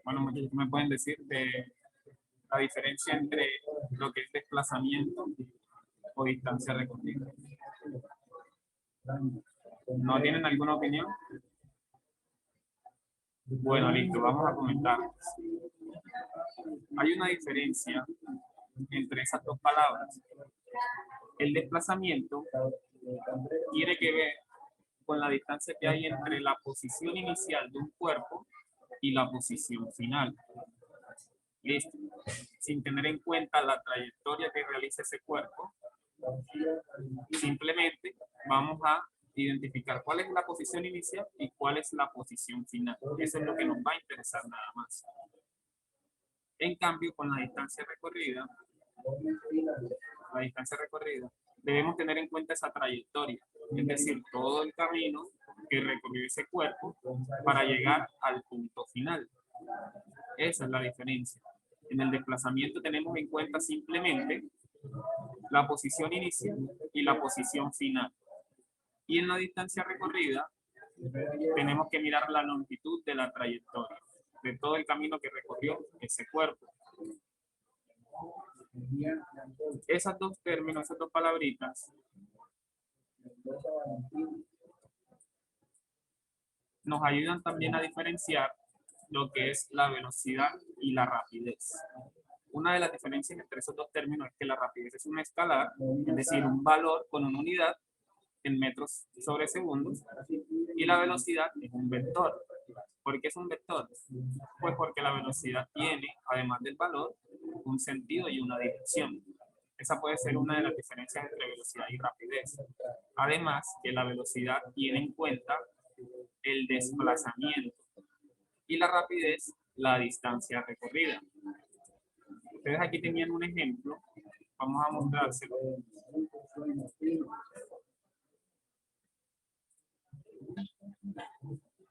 Bueno, muchachos, ¿me pueden decir de la diferencia entre lo que es desplazamiento o distancia recorrida? ¿No tienen alguna opinión? Bueno, listo, vamos a comentar. Hay una diferencia entre esas dos palabras. El desplazamiento tiene que ver con la distancia que hay entre la posición inicial de un cuerpo y la posición final. Listo. Sin tener en cuenta la trayectoria que realiza ese cuerpo, simplemente vamos a identificar cuál es la posición inicial y cuál es la posición final. Eso es lo que nos va a interesar nada más. En cambio, con la distancia recorrida, debemos tener en cuenta esa trayectoria, es decir, todo el camino que recorrió ese cuerpo para llegar al punto final. Esa es la diferencia. En el desplazamiento tenemos en cuenta simplemente la posición inicial y la posición final. Y en la distancia recorrida tenemos que mirar la longitud de la trayectoria, de todo el camino que recorrió ese cuerpo. Esos dos términos, esas dos palabritas, nos ayudan también a diferenciar lo que es la velocidad y la rapidez. Una de las diferencias entre esos dos términos es que la rapidez es un escalar, es decir, un valor con una unidad en metros sobre segundos, y la velocidad es un vector. ¿Por qué es un vector? Pues porque la velocidad tiene, además del valor, un sentido y una dirección. Esa puede ser una de las diferencias entre velocidad y rapidez. Además, que la velocidad tiene en cuenta el desplazamiento y la rapidez, la distancia recorrida. Ustedes aquí tenían un ejemplo, vamos a mostrárselo.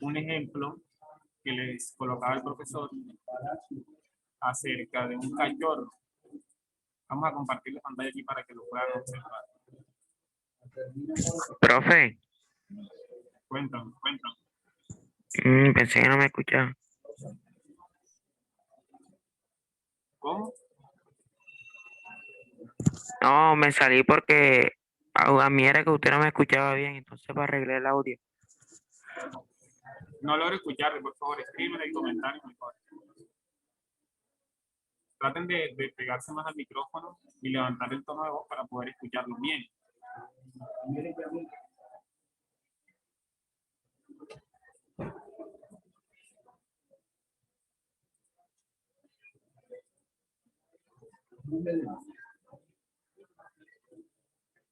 Un ejemplo que les colocaba el profesor acerca de un cachorro. Vamos a compartir la pantalla aquí para que lo puedan observar. Profe, Cuéntame. pensé que no me escuchaba. ¿Cómo? No, me salí porque a mí era que usted no me escuchaba bien, entonces para arreglar el audio. No logro escucharle, por favor, escríbeme en el comentario mejor. Traten de pegarse más al micrófono y levantar el tono de voz para poder escucharlo bien.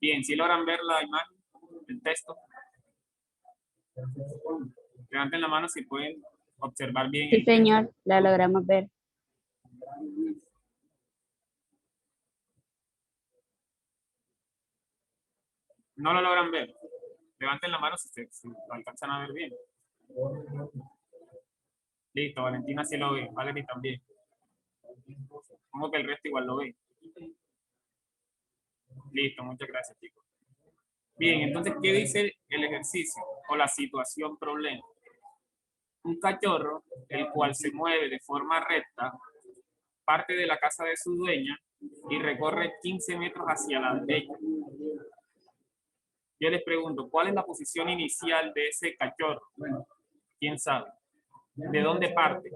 Bien, ¿sí logran ver la imagen, el texto? Levanten la mano si pueden observar bien Sí, el texto. señor, la logramos ver. ¿No lo logran ver? Levanten la mano si lo alcanzan a ver bien. Listo, Valentina sí lo ve, Valerie también. Supongo que el resto igual lo ve. Listo, muchas gracias, chicos. Bien, entonces, ¿qué dice el ejercicio o la situación problema? Un cachorro, el cual se mueve de forma recta, parte de la casa de su dueña y recorre 15 metros hacia la derecha. Yo les pregunto, ¿cuál es la posición inicial de ese cachorro? ¿Quién sabe? ¿De dónde parte?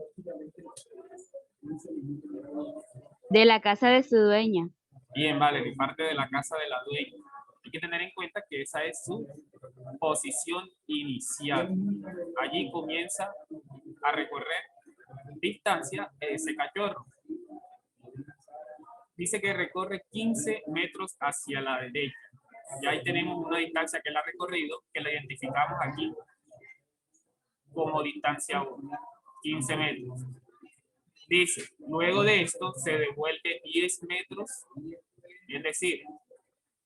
De la casa de su dueña. Bien, vale, de parte de la casa de la dueña. Hay que tener en cuenta que esa es su posición inicial. Allí comienza a recorrer distancia ese cachorro. Dice que recorre 15 metros hacia la derecha. Ya ahí tenemos una distancia que él ha recorrido, que la identificamos aquí como distancia 1, 15 metros. Dice, luego de esto se devuelve 10 metros, es decir,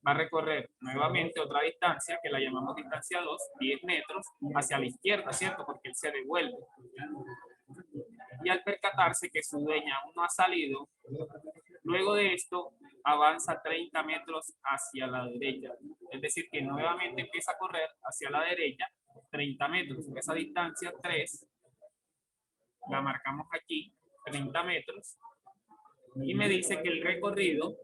va a recorrer nuevamente otra distancia, que la llamamos distancia 2, 10 metros, hacia la izquierda, ¿cierto? Porque él se devuelve. Y al percatarse que su dueña aún no ha salido, luego de esto avanza 30 metros hacia la derecha. Es decir, que nuevamente empieza a correr hacia la derecha 30 metros. Esa distancia 3 la marcamos aquí, 30 metros. Y me dice que el recorrido,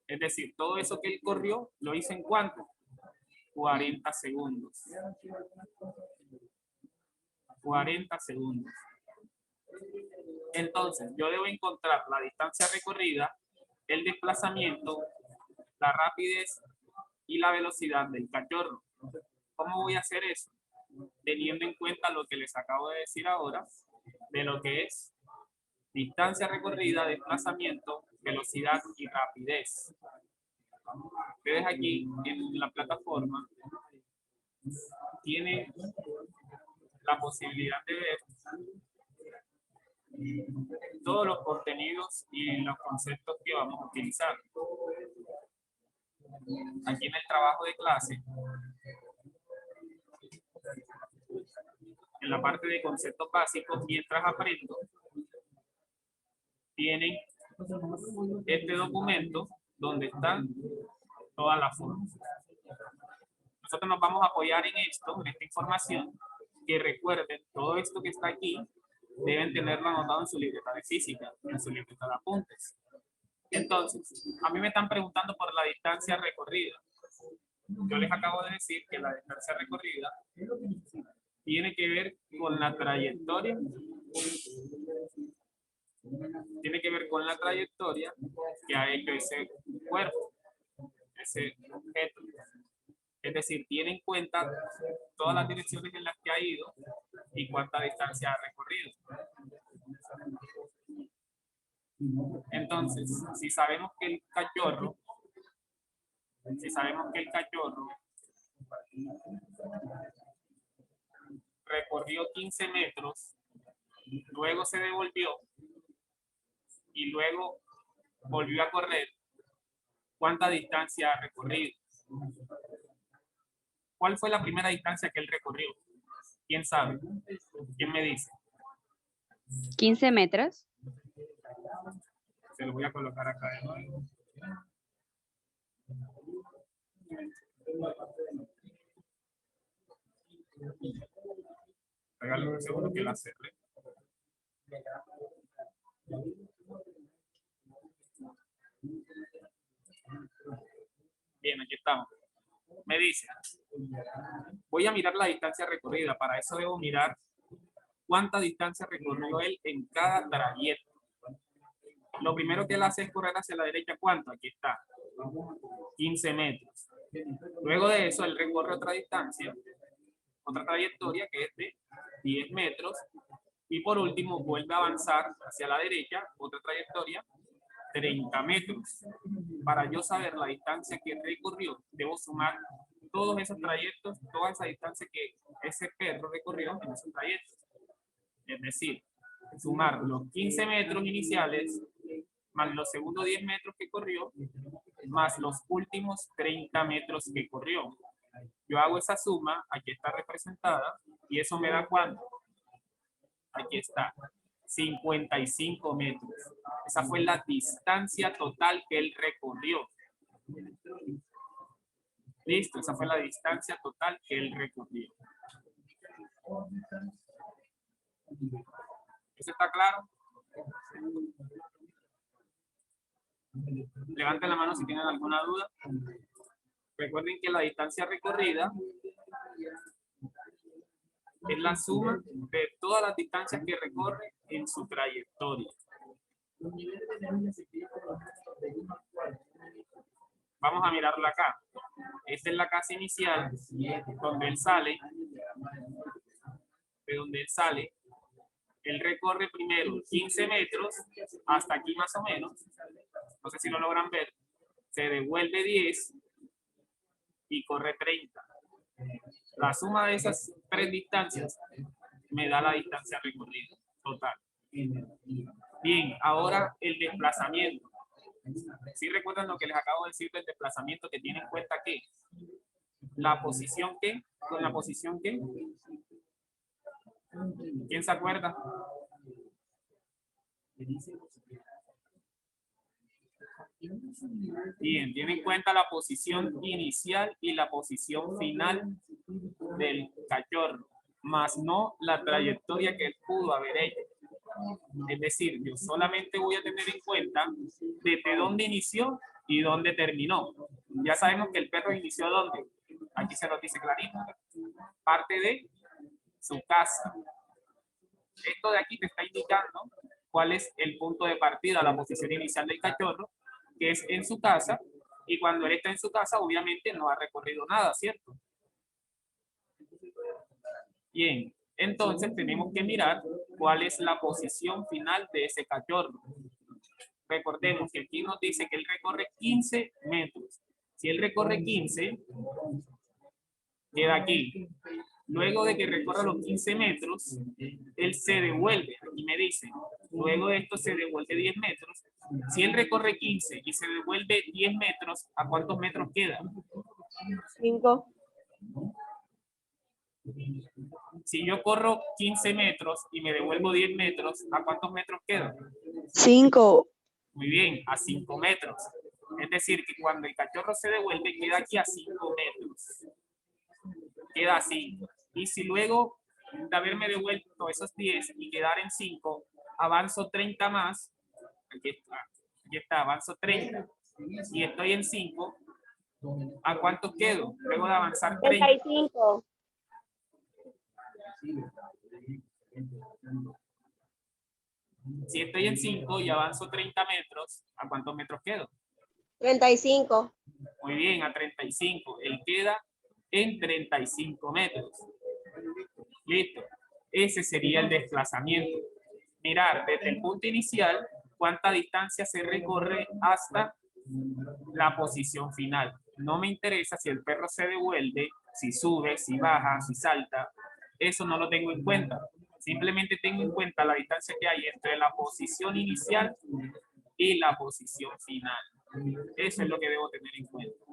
es decir, todo eso que él corrió, lo hizo en ¿cuánto? 40 segundos. 40 segundos. Entonces, yo debo encontrar la distancia recorrida, el desplazamiento, la rapidez y la velocidad del cachorro. ¿Cómo voy a hacer eso? Teniendo en cuenta lo que les acabo de decir ahora, de lo que es distancia recorrida, desplazamiento, velocidad y rapidez. Ustedes aquí en la plataforma tienen la posibilidad de ver todos los contenidos y los conceptos que vamos a utilizar. Aquí en el trabajo de clase, en la parte de conceptos básicos, mientras aprendo, tienen este documento donde están todas las formas. Nosotros nos vamos a apoyar en esto, en esta información, que recuerden, todo esto que está aquí, deben tenerlo anotado en su libreta de física, en su libreta de apuntes. Entonces, a mí me están preguntando por la distancia recorrida. Yo les acabo de decir que la distancia recorrida tiene que ver con la trayectoria. Tiene que ver con la trayectoria que ha hecho ese cuerpo, ese objeto. Es decir, tiene en cuenta todas las direcciones en las que ha ido y cuánta distancia ha recorrido. Entonces, si sabemos que el cachorro recorrió 15 metros, luego se devolvió y luego volvió a correr, ¿cuánta distancia ha recorrido? ¿Cuál fue la primera distancia que él recorrió? ¿Quién sabe? ¿Quién me dice? 15 metros. Se lo voy a colocar acá de nuevo. Regálame un segundo que la cerré. Bien, aquí estamos. Me dice, voy a mirar la distancia recorrida. Para eso debo mirar cuánta distancia recorrió él en cada trayecto. Lo primero que él hace es correr hacia la derecha. ¿Cuánto? Aquí está. 15 metros. Luego de eso, él recorre otra distancia, otra trayectoria que es de 10 metros. Y por último, vuelve a avanzar hacia la derecha, otra trayectoria, 30 metros. Para yo saber la distancia que recorrió, debo sumar todos esos trayectos, toda esa distancia que ese perro recorrió en esos trayectos. Es decir, sumar los 15 metros iniciales, más los segundos 10 metros que corrió, más los últimos 30 metros que corrió. Yo hago esa suma, aquí está representada, y eso me da ¿cuánto? Aquí está, 55 metros. Esa fue la distancia total que él recorrió. Listo, esa fue la distancia total que él recorrió. ¿Eso está claro? Levanten la mano si tienen alguna duda. Recuerden que la distancia recorrida es la suma de todas las distancias que recorre en su trayectoria. Vamos a mirarla acá. Esta es la casa inicial, donde él sale. De donde él sale. Él recorre primero 15 metros, hasta aquí más o menos. No sé si lo logran ver. Se devuelve 10 y corre 30. La suma de esas tres distancias me da la distancia recorrida total. Bien, ahora el desplazamiento. ¿Sí recuerdan lo que les acabo de decir del desplazamiento, que tiene en cuenta que la posición que, con la posición que? ¿Quién se acuerda? Bien, tiene en cuenta la posición inicial y la posición final del cachorro, más no la trayectoria que él pudo haber hecho. Es decir, yo solamente voy a tener en cuenta desde dónde inició y dónde terminó. Ya sabemos que el perro inició dónde. Aquí se nos dice clarito. Parte de su casa. Esto de aquí te está indicando cuál es el punto de partida, la posición inicial del cachorro, que es en su casa, y cuando él está en su casa, obviamente no ha recorrido nada, ¿cierto? Bien, entonces tenemos que mirar cuál es la posición final de ese cachorro. Recordemos que aquí nos dice que él recorre 15 metros. Si él recorre 15, queda aquí. Luego de que recorra los 15 metros, él se devuelve. Aquí me dice, luego de esto se devuelve 10 metros. Si él recorre 15 y se devuelve 10 metros, ¿a cuántos metros queda? 5. Si yo corro 15 metros y me devuelvo 10 metros, ¿a cuántos metros quedo? 5. Muy bien, a 5 metros. Es decir, que cuando el cachorro se devuelve, queda aquí a 5 metros. Queda así. Y si luego de haberme devuelto esos 10 y quedar en 5, avanzo 30 más, aquí está, avanzo 30, y estoy en 5, ¿a cuánto quedo? Luego de avanzar 30. 35. Si estoy en 5 y avanzo 30 metros, ¿a cuántos metros quedo? 35. Muy bien, a 35. Él queda en 35 metros. Listo. Ese sería el desplazamiento. Mirar desde el punto inicial cuánta distancia se recorre hasta la posición final. No me interesa si el perro se devuelve, si sube, si baja, si salta. Eso no lo tengo en cuenta. Simplemente tengo en cuenta la distancia que hay entre la posición inicial y la posición final. Eso es lo que debo tener en cuenta.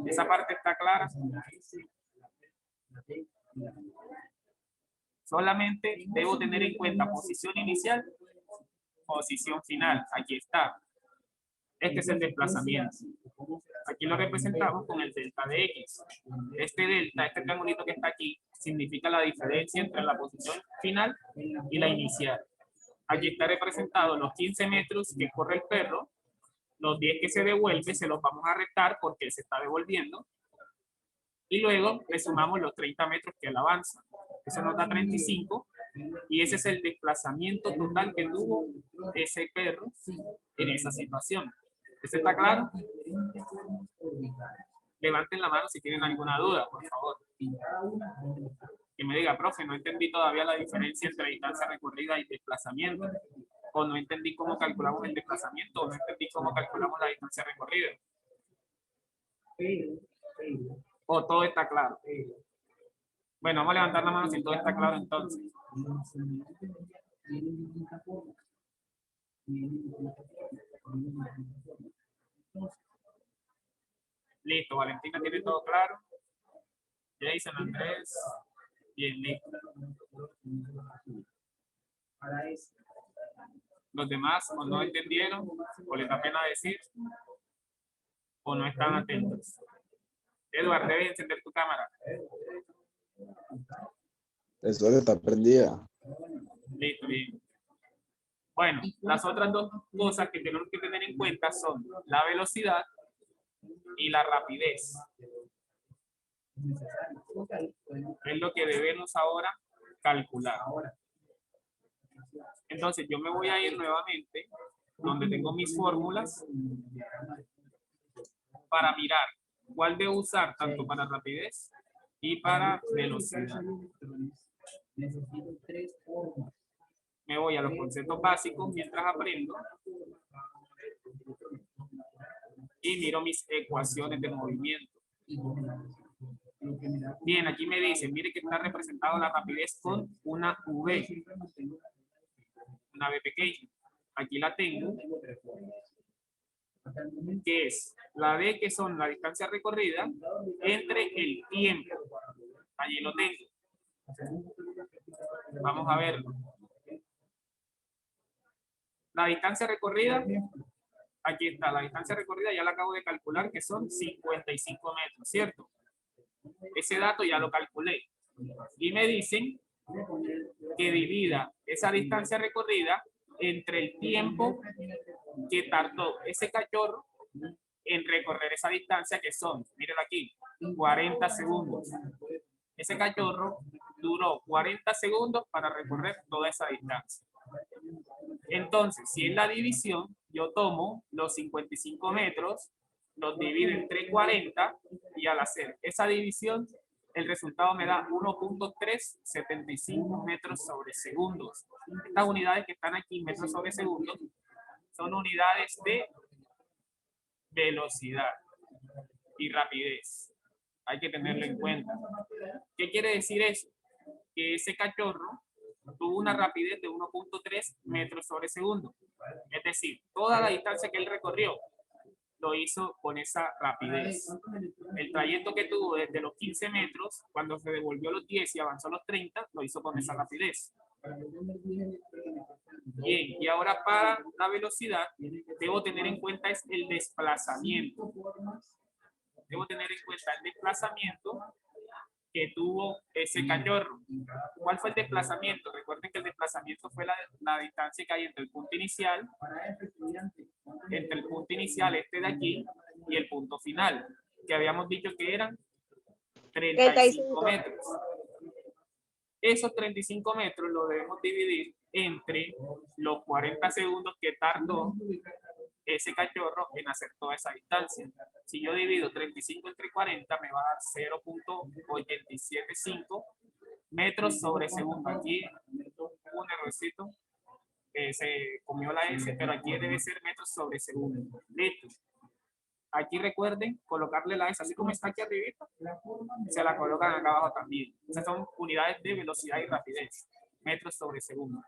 ¿Esa parte está clara? Solamente debo tener en cuenta posición inicial, posición final. Aquí está. Este es el desplazamiento. Aquí lo representamos con el delta de X. Este delta, este triangulito que está aquí, significa la diferencia entre la posición final y la inicial. Aquí está representado los 15 metros que corre el perro, los 10 que se devuelve, se los vamos a restar porque él se está devolviendo. Y luego le sumamos los 30 metros que él avanza. Eso nos da 35. Y ese es el desplazamiento total que tuvo ese perro en esa situación. ¿Eso está claro? Levanten la mano si tienen alguna duda, por favor. Que me diga, profe, no entendí todavía la diferencia entre distancia recorrida y desplazamiento. O no entendí cómo calculamos el desplazamiento, o no entendí cómo calculamos la distancia recorrida. O todo está claro. Bueno, vamos a levantar la mano si todo está claro entonces. Listo, Valentina tiene todo claro. Jason, Andrés. Bien, listo. Los demás o no entendieron, o les da pena decir, o no están atentos. Eduardo, debes encender tu cámara. Eso está prendida. Listo, bien. Bueno, las otras dos cosas que tenemos que tener en cuenta son la velocidad y la rapidez. Es lo que debemos ahora calcular. Entonces yo me voy a ir nuevamente donde tengo mis fórmulas para mirar cuál debo usar tanto para rapidez y para velocidad. Me voy a los conceptos básicos mientras aprendo y miro mis ecuaciones de movimiento. Bien, aquí me dicen, mire que está representado la rapidez con una V, una V pequeña. Aquí la tengo, que es la D, que son la distancia recorrida entre el tiempo. Allí lo tengo. Vamos a verlo. La distancia recorrida, aquí está, la distancia recorrida ya la acabo de calcular, que son 55 metros, ¿cierto? ese dato ya lo calculé. Y me dicen que divida esa distancia recorrida entre el tiempo que tardó ese cachorro en recorrer esa distancia, que son, mírenlo aquí, 40 segundos. Ese cachorro duró 40 segundos para recorrer toda esa distancia. Entonces, si es la división, yo tomo los 55 metros, los divido entre 40 y al hacer esa división, el resultado me da 1.375 metros sobre segundos. Estas unidades que están aquí, metros sobre segundos, son unidades de velocidad y rapidez. Hay que tenerlo en cuenta. ¿Qué quiere decir eso? Que ese cachorro tuvo una rapidez de 1.3 metros sobre segundo. Es decir, toda la distancia que él recorrió lo hizo con esa rapidez. El trayecto que tuvo desde los 15 metros, cuando se devolvió los 10 y avanzó los 30, lo hizo con esa rapidez. Bien, y ahora para la velocidad, debo tener en cuenta es el desplazamiento. Debo tener en cuenta el desplazamiento que tuvo ese cachorro. ¿Cuál fue el desplazamiento? Recuerden que el desplazamiento fue la distancia que hay entre el punto inicial, este de aquí, y el punto final, que habíamos dicho que eran 35 metros. Esos 35 metros los debemos dividir entre los 40 segundos que tardó ese cachorro en hacer toda esa distancia. Si yo divido 35 entre 40, me va a dar 0.875 metros sobre segundo. Aquí un errorcito, se comió la S, pero aquí debe ser metros sobre segundo. Listo. Aquí recuerden colocarle la S, así como está aquí arribita, se la colocan acá abajo también. Esas son unidades de velocidad y rapidez, metros sobre segundo.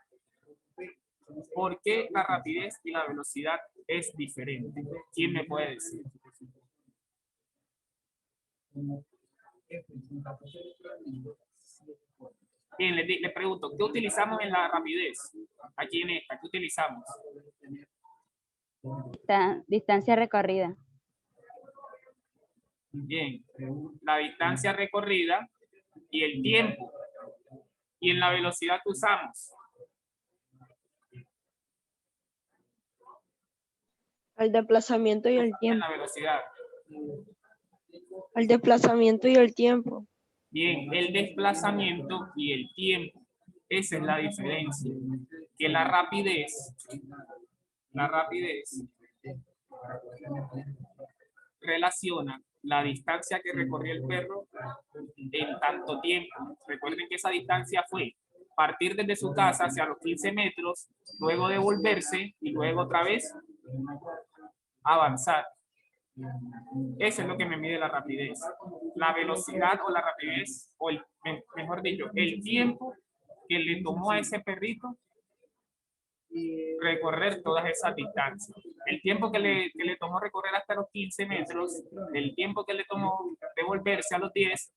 ¿Por qué la rapidez y la velocidad es diferente? ¿Quién me puede decir? Bien, le pregunto, ¿qué utilizamos en la rapidez? Aquí en esta, ¿qué utilizamos? Distancia recorrida. Bien, la distancia recorrida y el tiempo. Y en la velocidad que usamos. El desplazamiento y el En tiempo. la velocidad. El desplazamiento y el tiempo. Bien, el desplazamiento y el tiempo. Esa es la diferencia. Que la rapidez relaciona la distancia que recorrió el perro en tanto tiempo. Recuerden que esa distancia fue partir desde su casa hacia los 15 metros, luego devolverse y luego otra vez avanzar. Eso es lo que me mide la rapidez. La velocidad o la rapidez, o mejor dicho, el tiempo que le tomó a ese perrito recorrer todas esas distancias. El tiempo que le tomó recorrer hasta los 15 metros, el tiempo que le tomó devolverse a los 10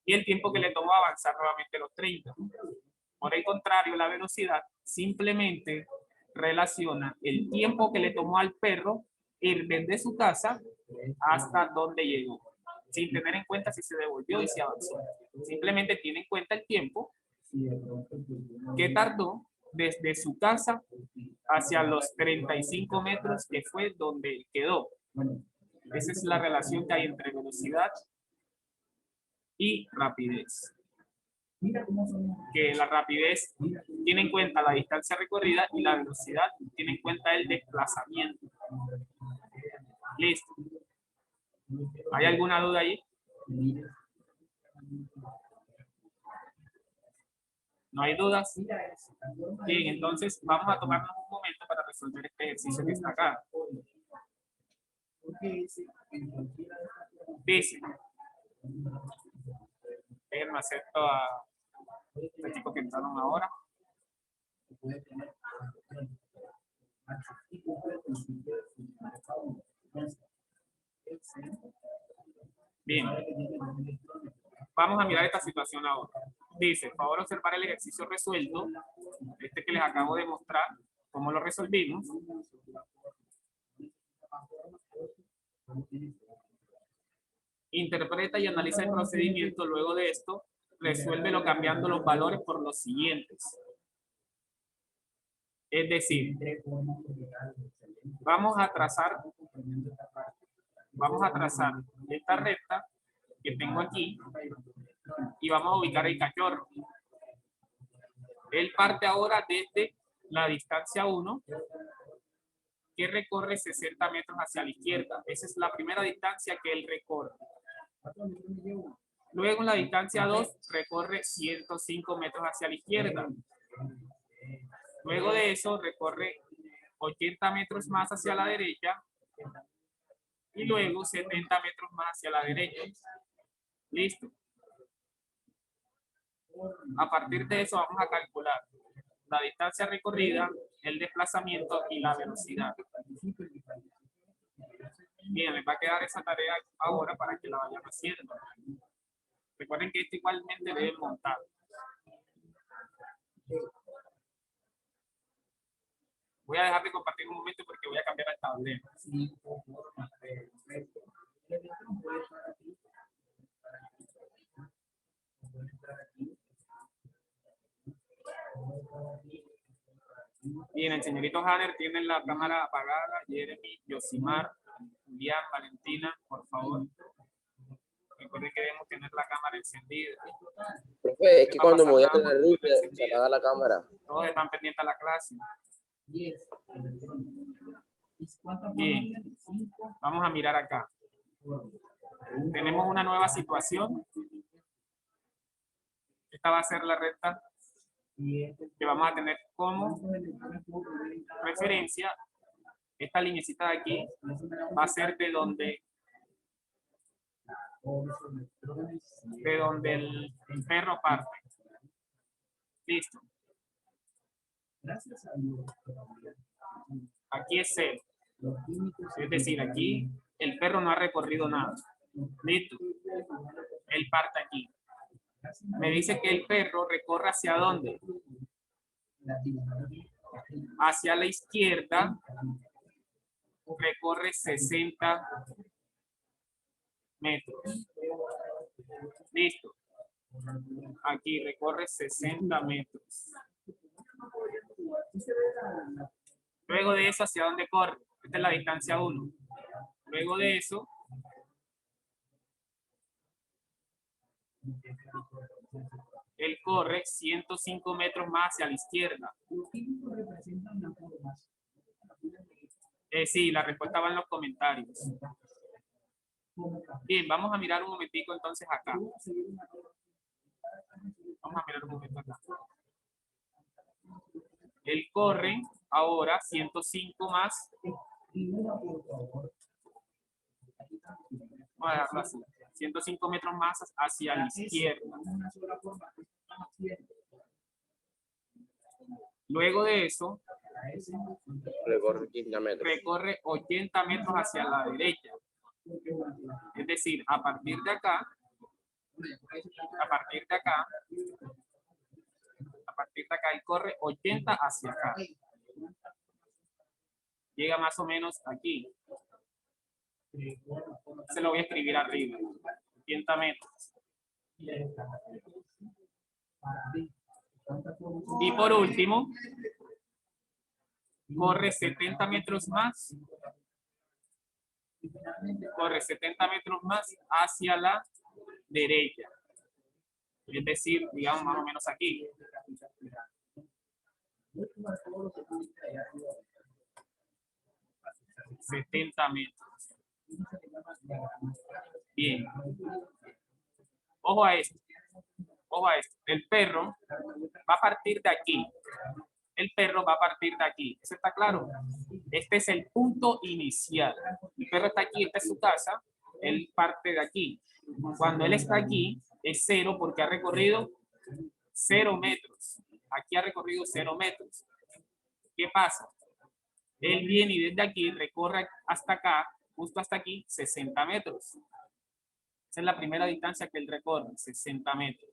y el tiempo que le tomó avanzar nuevamente a los 30. Por el contrario, la velocidad simplemente relaciona el tiempo que le tomó al perro ir desde su casa hasta donde llegó, sin tener en cuenta si se devolvió y si avanzó. Simplemente tiene en cuenta el tiempo que tardó desde su casa hacia los 35 metros que fue donde quedó. Esa es la relación que hay entre velocidad y rapidez. Que la rapidez tiene en cuenta la distancia recorrida y la velocidad tiene en cuenta el desplazamiento. Listo. ¿Hay alguna duda ahí? ¿No hay dudas? Bien, entonces vamos a tomarnos un momento para resolver este ejercicio que está acá. Dice, déjenme acepto a los chicos que entraron ahora. Bien, vamos a mirar esta situación ahora. Dice, por favor observar el ejercicio resuelto, este que les acabo de mostrar, cómo lo resolvimos. interpreta y analiza el procedimiento. Luego de esto, resuélvelo cambiando los valores por los siguientes. Es decir, vamos a trazar esta recta que tengo aquí y vamos a ubicar el cachorro. Él parte ahora desde la distancia 1 que recorre 60 metros hacia la izquierda. Esa es la primera distancia que él recorre. Luego en la distancia 2 recorre 105 metros hacia la izquierda. Luego de eso recorre 80 metros más hacia la derecha y luego 70 metros más hacia la derecha. Listo. A partir de eso vamos a calcular la distancia recorrida, el desplazamiento y la velocidad. Bien, les va a quedar esa tarea ahora para que la vayan haciendo. Recuerden que esto igualmente deben montar. Voy a dejar de compartir un momento porque voy a cambiar el tablero. Bien, el señorito Hanner tiene la cámara apagada. Jeremy, Yosimar, Julián, Valentina, por favor. Recuerden que debemos tener la cámara encendida. Profe, es que Va a cuando me pasar voy a nada, tener luz, se encendida. apaga la cámara. Todos están pendientes a la clase. Bien, vamos a mirar acá. Tenemos una nueva situación. Esta va a ser la recta que vamos a tener como referencia. Esta linecita de aquí va a ser de donde el perro parte. Listo. Aquí es 0. Es decir, aquí el perro no ha recorrido nada. Listo. Él parte aquí. Me dice que el perro recorre ¿hacia dónde? Hacia la izquierda. Recorre 60 metros. Listo. Aquí recorre 60 metros. Luego de eso, ¿hacia dónde corre? Esta es la distancia 1. Luego de eso, él corre 105 metros más hacia la izquierda. Sí, la respuesta va en los comentarios. Bien, vamos a mirar un momentico entonces acá. Vamos a mirar un momento acá. Él corre ahora 105 más. Vamos a dejarlo así. 105 metros más hacia la izquierda. Luego de eso, Recorre 15 metros. recorre 80 metros hacia la derecha. Es decir, a partir de acá, él corre 80 hacia acá. Llega más o menos aquí. Se lo voy a escribir arriba. 80 metros. Y por último, corre 70 metros más. Corre 70 metros más hacia la derecha. Es decir, digamos más o menos aquí. $70 metros. Bien. Ojo a esto. Ojo a esto. El perro va a partir de aquí. El perro va a partir de aquí. ¿Eso está claro? Este es el punto inicial. El perro está aquí, esta es su casa. Él parte de aquí. Cuando él está aquí, es 0 porque ha recorrido 0 metros. Aquí ha recorrido 0 metros. ¿Qué pasa? Él viene y desde aquí recorre hasta acá, justo hasta aquí, 60 metros. Esa es la primera distancia que él recorre, 60 metros.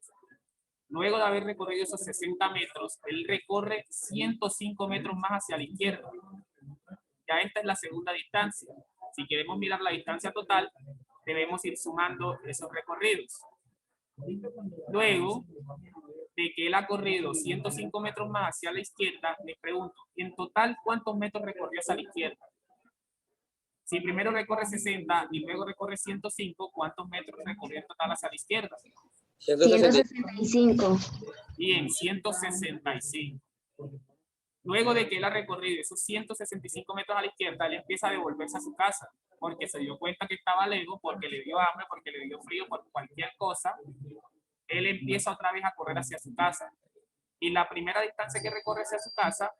Luego de haber recorrido esos 60 metros, él recorre 105 metros más hacia la izquierda. Ya esta es la segunda distancia. Si queremos mirar la distancia total, debemos ir sumando esos recorridos. Luego de que él ha corrido 105 metros más hacia la izquierda, me pregunto, en total, ¿cuántos metros recorrió hacia la izquierda? Si primero recorre 60 y luego recorre 105, ¿cuántos metros recorrió en total hacia la izquierda? 165. Bien, 165. Luego de que él ha recorrido esos 165 metros a la izquierda, él empieza a devolverse a su casa, porque se dio cuenta que estaba lejos, porque le dio hambre, porque le dio frío, por cualquier cosa. Él empieza otra vez a correr hacia su casa. Y la primera distancia que recorre hacia su casa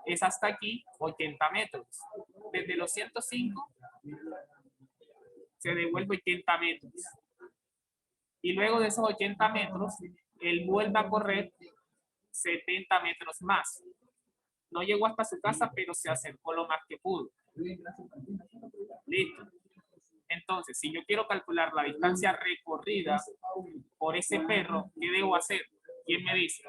es hasta aquí, 80 metros. Desde los 105 se devuelve 80 metros. Y luego de esos 80 metros, él vuelve a correr 70 metros más. No llegó hasta su casa, pero se acercó lo más que pudo. Listo. Entonces, si yo quiero calcular la distancia recorrida por ese perro, ¿qué debo hacer? ¿Quién me dice?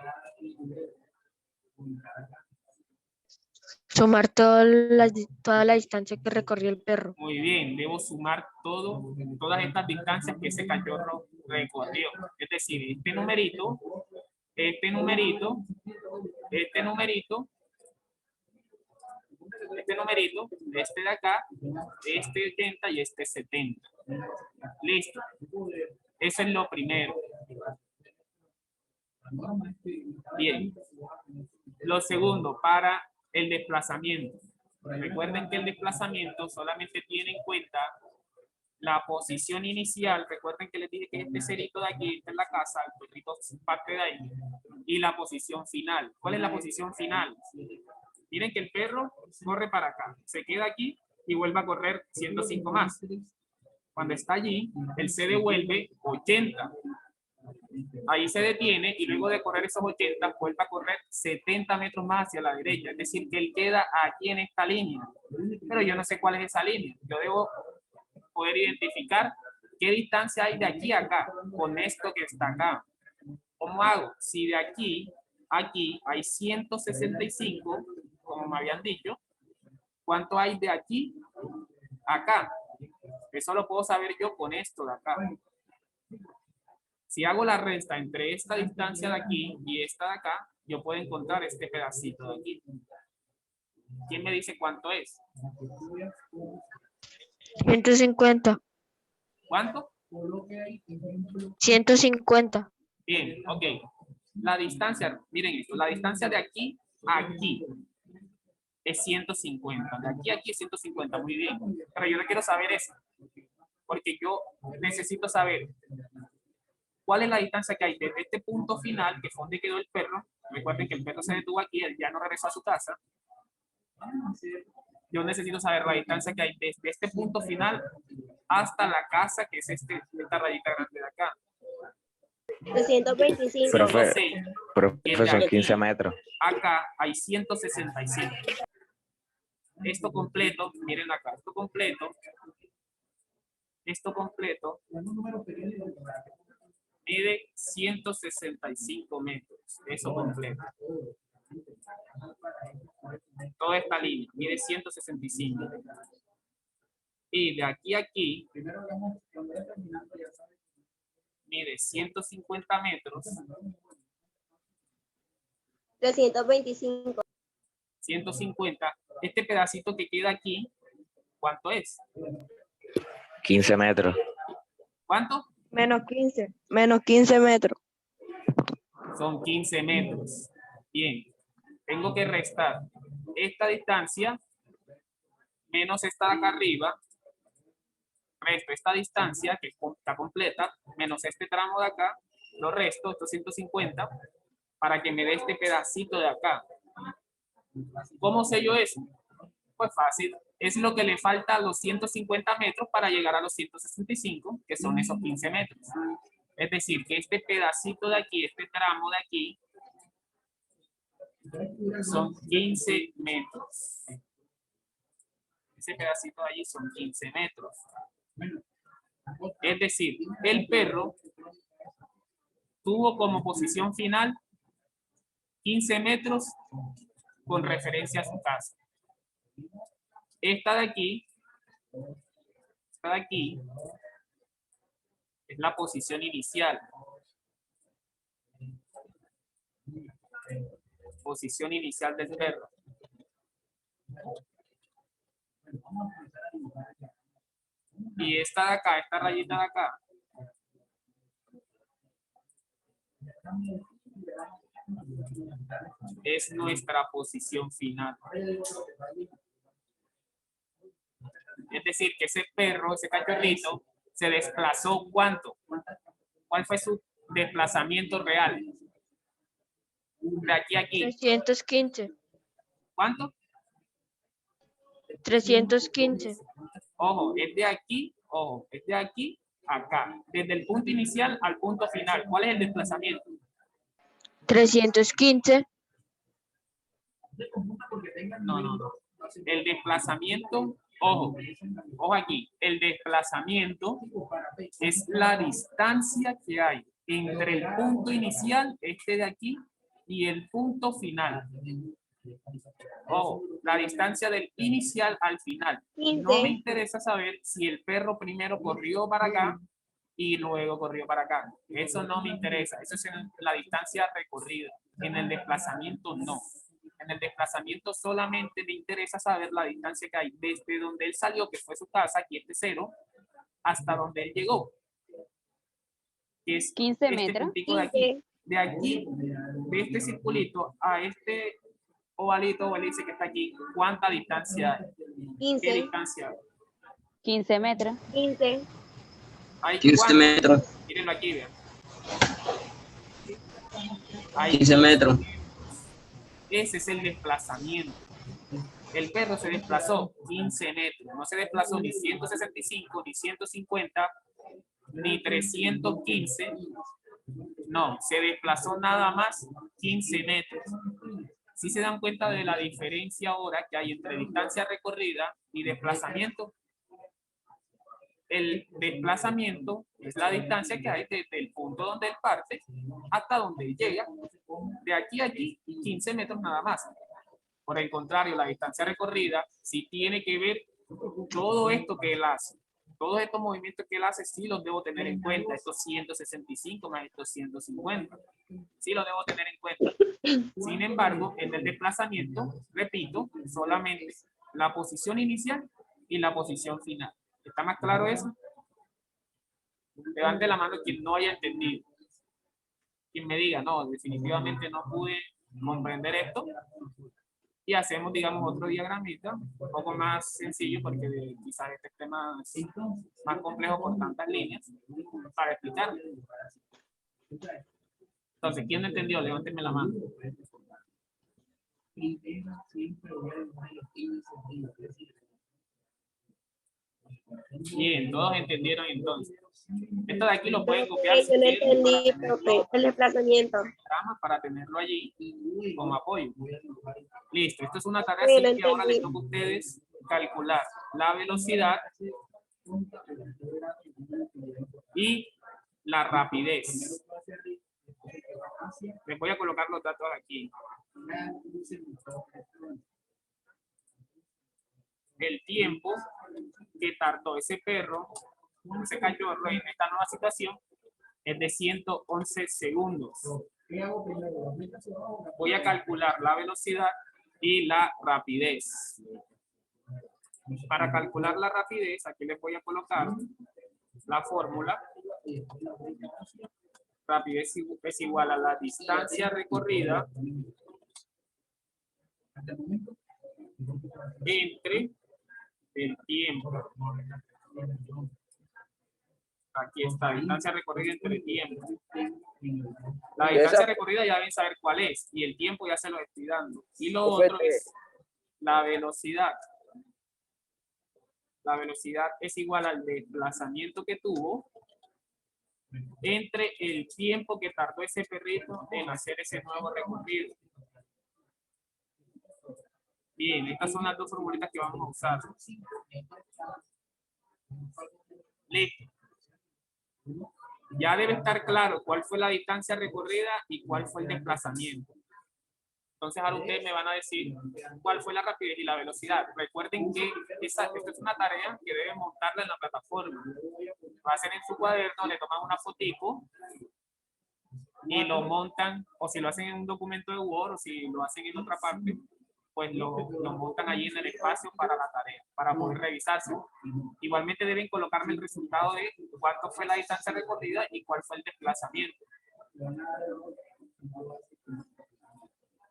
Sumar toda la distancia que recorrió el perro. Muy bien, debo sumar todas estas distancias que ese cachorro recorrió. Es decir, este numerito, este numerito, este numerito, este numerito, este de acá, este 80 y este 70. Listo. Eso es lo primero. Bien. Lo segundo, para el desplazamiento. Recuerden que el desplazamiento solamente tiene en cuenta la posición inicial. Recuerden que les dije que este cerito de aquí, esta es la casa, el perrito parte de ahí, y la posición final. ¿Cuál es la posición final? Miren que el perro corre para acá, se queda aquí y vuelve a correr 105 más. Cuando está allí, él se devuelve 80. Ahí se detiene y luego de correr esos 80, vuelve a correr 70 metros más hacia la derecha. Es decir, que él queda aquí en esta línea. Pero yo no sé cuál es esa línea. Yo debo poder identificar qué distancia hay de aquí a acá con esto que está acá. ¿Cómo hago? Si de aquí a aquí hay 165, como me habían dicho, ¿cuánto hay de aquí a acá? Eso lo puedo saber yo con esto de acá. Si hago la resta entre esta distancia de aquí y esta de acá, yo puedo encontrar este pedacito de aquí. ¿Quién me dice cuánto es? 150. ¿Cuánto? 150. Bien, ok. La distancia, miren esto, la distancia de aquí a aquí es 150. De aquí a aquí es 150, muy bien. Pero yo no quiero saber eso, porque yo necesito saber cuál es la distancia que hay desde este punto final, que fue donde quedó el perro. Recuerden que el perro se detuvo aquí, él ya no regresó a su casa. Yo necesito saber la distancia que hay desde este punto final hasta la casa, que es esta rayita grande de acá. 225. Profe, 106. Profe, son 15 metros. Acá hay 165. Esto completo, miren acá, esto completo mide 165 metros. Eso completo. Toda esta línea mide 165. Y de aquí a aquí mide 150 metros. 325. 150. Este pedacito que queda aquí, ¿cuánto es? 15 metros. ¿Cuánto? Menos 15. Menos 15 metros. Son 15 metros. Bien. Tengo que restar esta distancia menos esta de acá arriba. Resto esta distancia que está completa menos este tramo de acá. Lo resto, estos 150, para que me dé este pedacito de acá. ¿Cómo sé yo eso? Pues fácil. Es lo que le falta a los 150 metros para llegar a los 165, que son esos 15 metros. Es decir, que este pedacito de aquí, este tramo de aquí, son 15 metros. Ese pedacito de allí son 15 metros. Es decir, el perro tuvo como posición final 15 metros con referencia a su casa. Esta de aquí Es la posición inicial. Posición inicial del perro. Y esta de acá, esta rayita de acá, es nuestra posición final. Es decir, que ese perro, ese cachorrito, se desplazó ¿cuánto? ¿Cuál fue su desplazamiento real? De aquí a aquí. 315. ¿Cuánto? 315. Ojo, es de aquí a acá. Desde el punto inicial al punto final. ¿Cuál es el desplazamiento? 315. No. El desplazamiento, ojo aquí, el desplazamiento es la distancia que hay entre el punto inicial, este de aquí, y el punto final. Ojo, la distancia del inicial al final. No me interesa saber si el perro primero corrió para acá y luego corrió para acá. Eso no me interesa. Eso es en la distancia recorrida. En el desplazamiento no. En el desplazamiento solamente me interesa saber la distancia que hay desde donde él salió, que fue su casa, aquí este 0, hasta donde él llegó. Que es 15 este metros. puntico de aquí. De aquí, de este circulito a este ovalito o elipse que está aquí, ¿cuánta distancia hay? ¿Qué distancia hay? 15 metros. Hay 15 ¿cuánto? metros. Mírenlo aquí, vean. Hay 15 metros. Ese es el desplazamiento. El perro se desplazó 15 metros. No se desplazó ni 165, ni 150, ni 315. No, se desplazó nada más 15 metros. ¿Sí se dan cuenta de la diferencia ahora que hay entre distancia recorrida y desplazamiento? El desplazamiento es la distancia que hay desde el punto donde él parte hasta donde él llega. De aquí a aquí, 15 metros nada más. Por el contrario, la distancia recorrida sí tiene que ver todo esto que él hace. Todos estos movimientos que él hace sí los debo tener en cuenta. Estos 165 más estos 150. Sí los debo tener en cuenta. Sin embargo, en el desplazamiento, repito, solamente la posición inicial y la posición final. ¿Está más claro eso? Levante la mano quien no haya entendido. Quien me diga, no, definitivamente no pude comprender esto. Y hacemos, digamos, otro diagramita, un poco más sencillo, porque quizás este tema es más complejo por tantas líneas, para explicarlo. Entonces, ¿quién no entendió? Levánteme la mano. Bien, todos entendieron entonces. Esto de aquí lo pueden copiar si quieren el desplazamiento. para tenerlo allí como apoyo. Listo, esto es una tarea Sí, así lo que ahora les entendí. toca a ustedes calcular la velocidad y la rapidez. Les voy a colocar los datos aquí. El tiempo que tardó ese perro, ese cachorro en esta nueva situación es de 111 segundos. Voy a calcular la velocidad y la rapidez. Para calcular la rapidez, aquí les voy a colocar la fórmula. Rapidez es igual a la distancia recorrida entre el tiempo. Aquí está, distancia recorrida entre el tiempo. La distancia recorrida ya deben saber cuál es, y el tiempo ya se lo estoy dando. Y lo otro es la velocidad. La velocidad es igual al desplazamiento que tuvo entre el tiempo que tardó ese perrito en hacer ese nuevo recorrido. Bien, estas son las dos formulitas que vamos a usar. Listo. Ya debe estar claro cuál fue la distancia recorrida y cuál fue el desplazamiento. Entonces ahora ustedes me van a decir cuál fue la rapidez y la velocidad. Recuerden que esta es una tarea que deben montarla en la plataforma. Lo hacen en su cuaderno, le toman una fotico y lo montan, o si lo hacen en un documento de Word, o si lo hacen en otra parte, pues lo montan allí en el espacio para la tarea, para poder revisarse. Igualmente deben colocarme el resultado de cuánto fue la distancia recorrida y cuál fue el desplazamiento.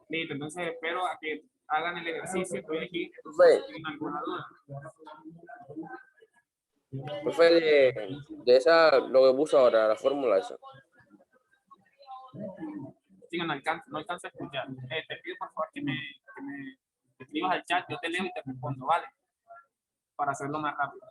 Listo, entonces espero a que hagan el ejercicio. Estoy aquí, Profe, ¿tienen alguna duda? profe, de esa, lo que puso ahora, la fórmula esa. Sí, no alcanzo a escuchar. Te pido por favor que me escribas al chat, yo te leo y te respondo, ¿vale? Para hacerlo más rápido.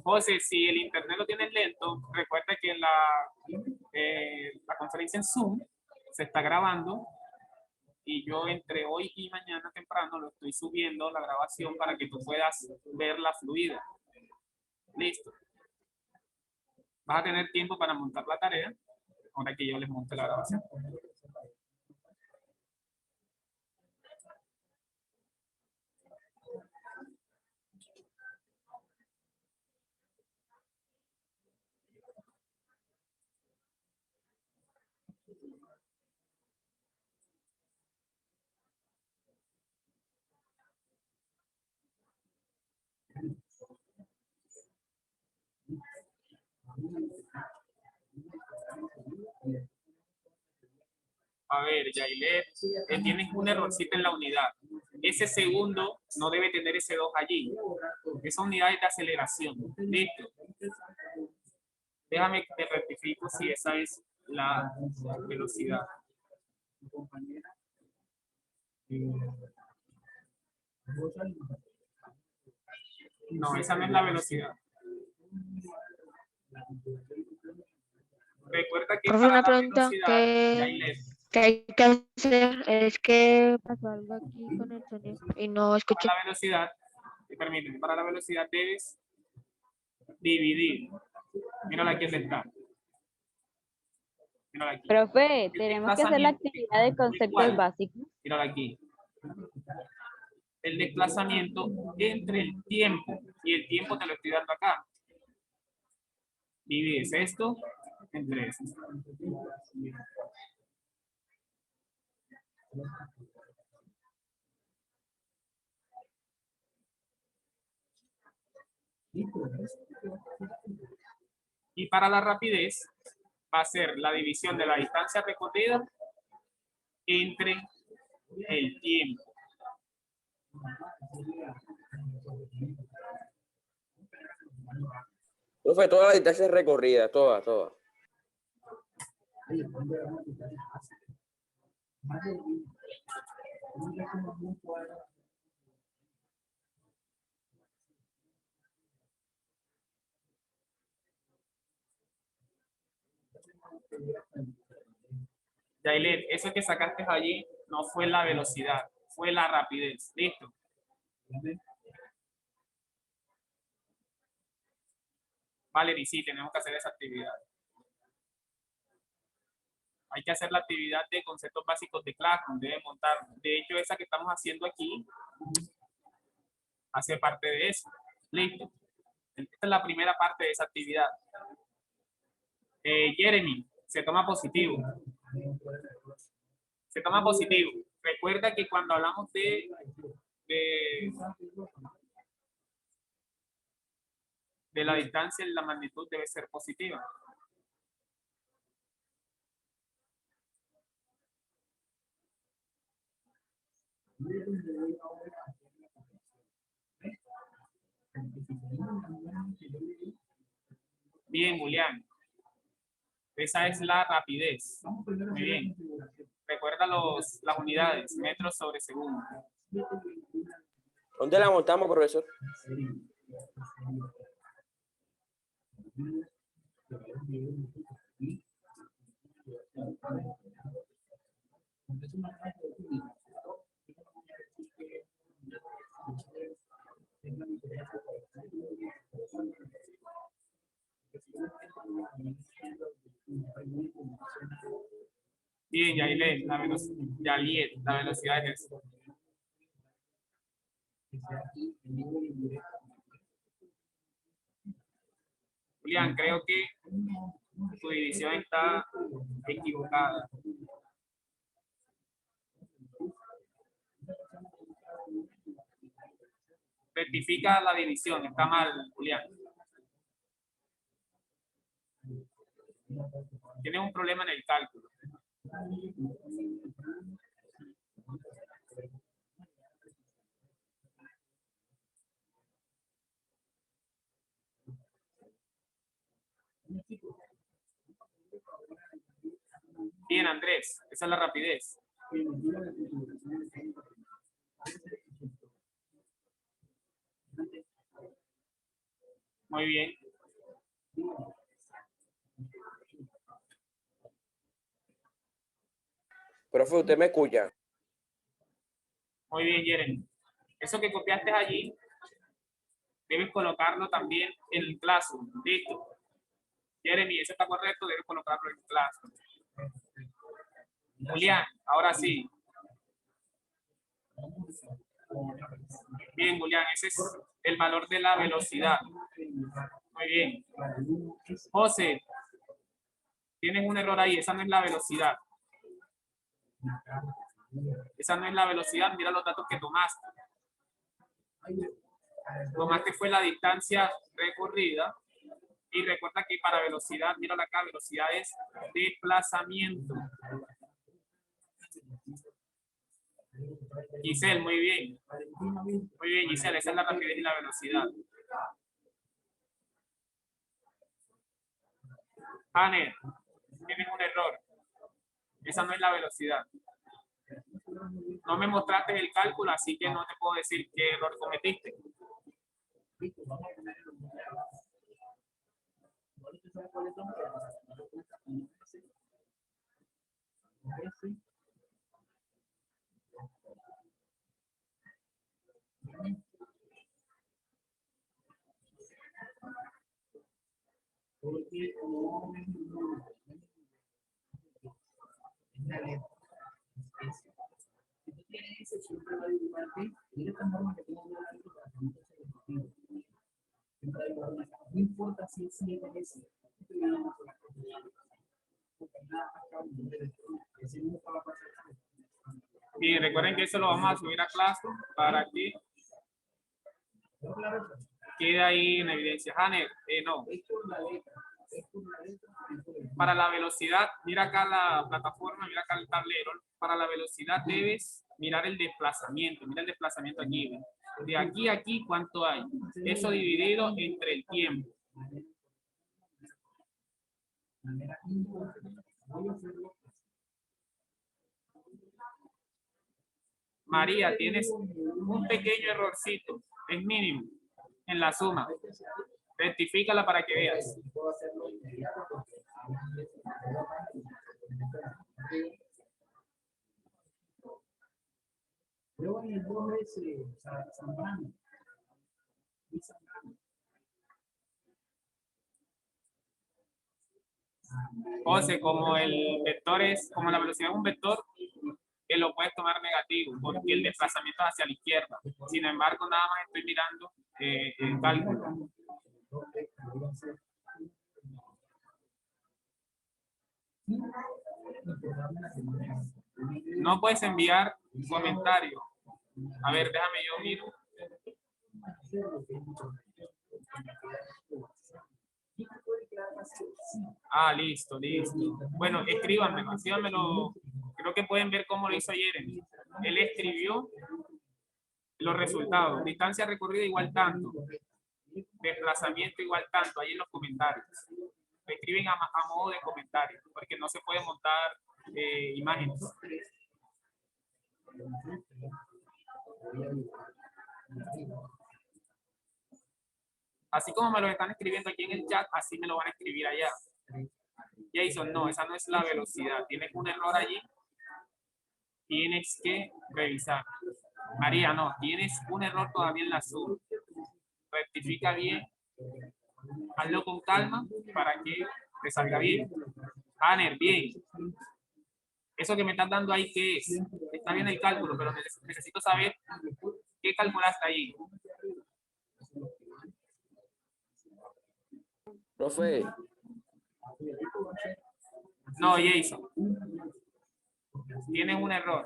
José, si el internet lo tienes lento, recuerda que la conferencia en Zoom se está grabando y yo entre hoy y mañana temprano lo estoy subiendo la grabación para que tú puedas verla fluida. Listo. Vas a tener tiempo para montar la tarea ahora que yo les monte la grabación. A ver, Yailet, tienes un errorcito en la unidad. Ese segundo no debe tener ese 2 allí. Esa unidad es de aceleración. Listo. Déjame que te rectifico si esa es la velocidad. No, esa no es la velocidad. Recuerda que Profe, para una la pregunta velocidad, Yailet, que hay que hacer es que pasó algo aquí con el sonido y no escuché. para la velocidad, permíteme, para la velocidad debes dividir. Mírala aquí donde está. Mírala aquí. Profe, El tenemos que hacer la desplazamiento actividad de es conceptos igual. básicos. Mírala aquí. El desplazamiento entre el tiempo y el tiempo te lo estoy dando acá. Divides esto entre esto. Y para la rapidez va a ser la división de la distancia recorrida entre el tiempo. Profe, todas las distancias recorridas, todas, todas. Yailet, eso que sacaste allí no fue la velocidad, fue la rapidez. ¿Listo? Valerie, sí, tenemos que hacer esa actividad. Hay que hacer la actividad de conceptos básicos de Classroom, debe montar. De hecho, esa que estamos haciendo aquí hace parte de eso. Listo. Esta es la primera parte de esa actividad. Jeremy, se toma positivo. Se toma positivo. Recuerda que cuando hablamos de la distancia, la magnitud debe ser positiva. Bien, Julián. Esa es la rapidez. Muy bien. Recuerda las unidades, metros sobre segundo. ¿Dónde la montamos, profesor? Bien, Yailet, la velocidad es eso. Julián, creo que tu división está equivocada. Rectifica la división, está mal, Julián. Tienes un problema en el cálculo. Bien, Andrés, esa es la rapidez. Muy bien. Profe, ¿usted me escucha? Muy bien, Jeremy. Eso que copiaste allí, debes colocarlo también en el Classroom. Listo. Jeremy, eso está correcto, debes colocarlo en el Classroom. Julián, ahora sí. Bien, Julián, ese es el valor de la velocidad. Muy bien. José, tienes un error ahí, esa no es la velocidad. Esa no es la velocidad, mira los datos que tomaste. Tomaste fue la distancia recorrida y recuerda que para velocidad, mira acá, velocidad es desplazamiento. Giselle, muy bien. Muy bien, Giselle, esa es la rapidez y la velocidad. Hanner, tienes un error. Esa no es la velocidad. No me mostraste el cálculo, así que no te puedo decir qué error cometiste. Bien, recuerden que eso lo vamos a subir a clase para que quede ahí en evidencia. Hanner, no. Para la velocidad, mira acá la plataforma, mira acá el tablero. Para la velocidad debes mirar el desplazamiento. Mira el desplazamiento aquí. ¿Ven? De aquí a aquí, ¿cuánto hay? Eso dividido entre el tiempo. María, tienes un pequeño errorcito, es mínimo, en la suma. Rectifícala para que veas. José, como el vector es, como la velocidad es un vector, que lo puedes tomar negativo, porque el desplazamiento es hacia la izquierda. Sin embargo, nada más estoy mirando el cálculo. No puedes enviar comentario. A ver, déjame yo miro. Ah, listo, listo. Bueno, escríbanmelo. Creo que pueden ver cómo lo hizo ayer. Él escribió los resultados. Distancia recorrida igual tanto. Desplazamiento igual tanto. Ahí en los comentarios. Lo escriben a modo de comentario, porque no se puede montar imágenes. Así como me lo están escribiendo aquí en el chat, así me lo van a escribir allá. Jason, no, esa no es la velocidad. Tienes un error allí. Tienes que revisar. María, no, tienes un error todavía en la suma. Rectifica bien Hazlo con calma para que te salga bien. Hanner, bien. Eso que me estás dando ahí, ¿qué es? Está bien el cálculo, pero necesito saber qué calculaste ahí. Profe, No, Jason. Tienes un error.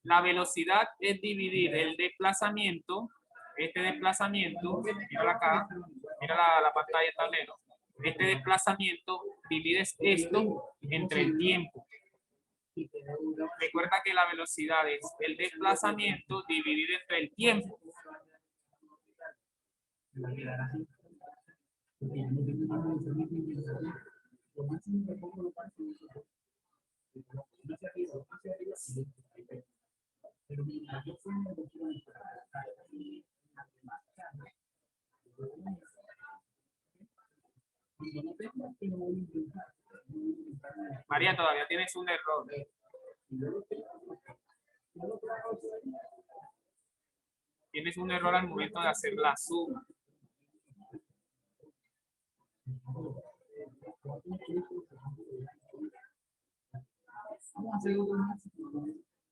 La velocidad es dividir el desplazamiento, este desplazamiento, mira acá, mira la pantalla del tablero. Este desplazamiento divides esto entre el tiempo. Recuerda que la velocidad es el desplazamiento dividido entre el tiempo. María, todavía tienes un error. Tienes un error al momento de hacer la suma.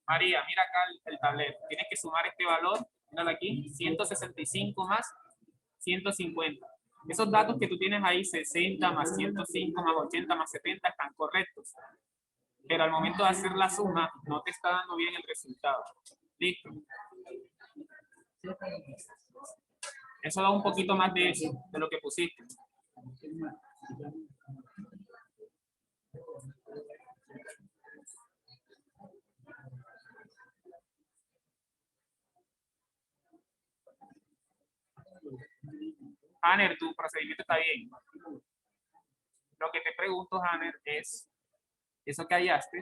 María, mira acá el tablero. Tienes que sumar este valor. Míralo aquí. 165 más 150. Esos datos que tú tienes ahí, 60 más 105 más 80 más 70, están correctos. Pero al momento de hacer la suma, no te está dando bien el resultado. Listo. Eso da un poquito más de eso, de lo que pusiste. Hanner, tu procedimiento está bien. Lo que te pregunto, Hanner, es eso que hallaste,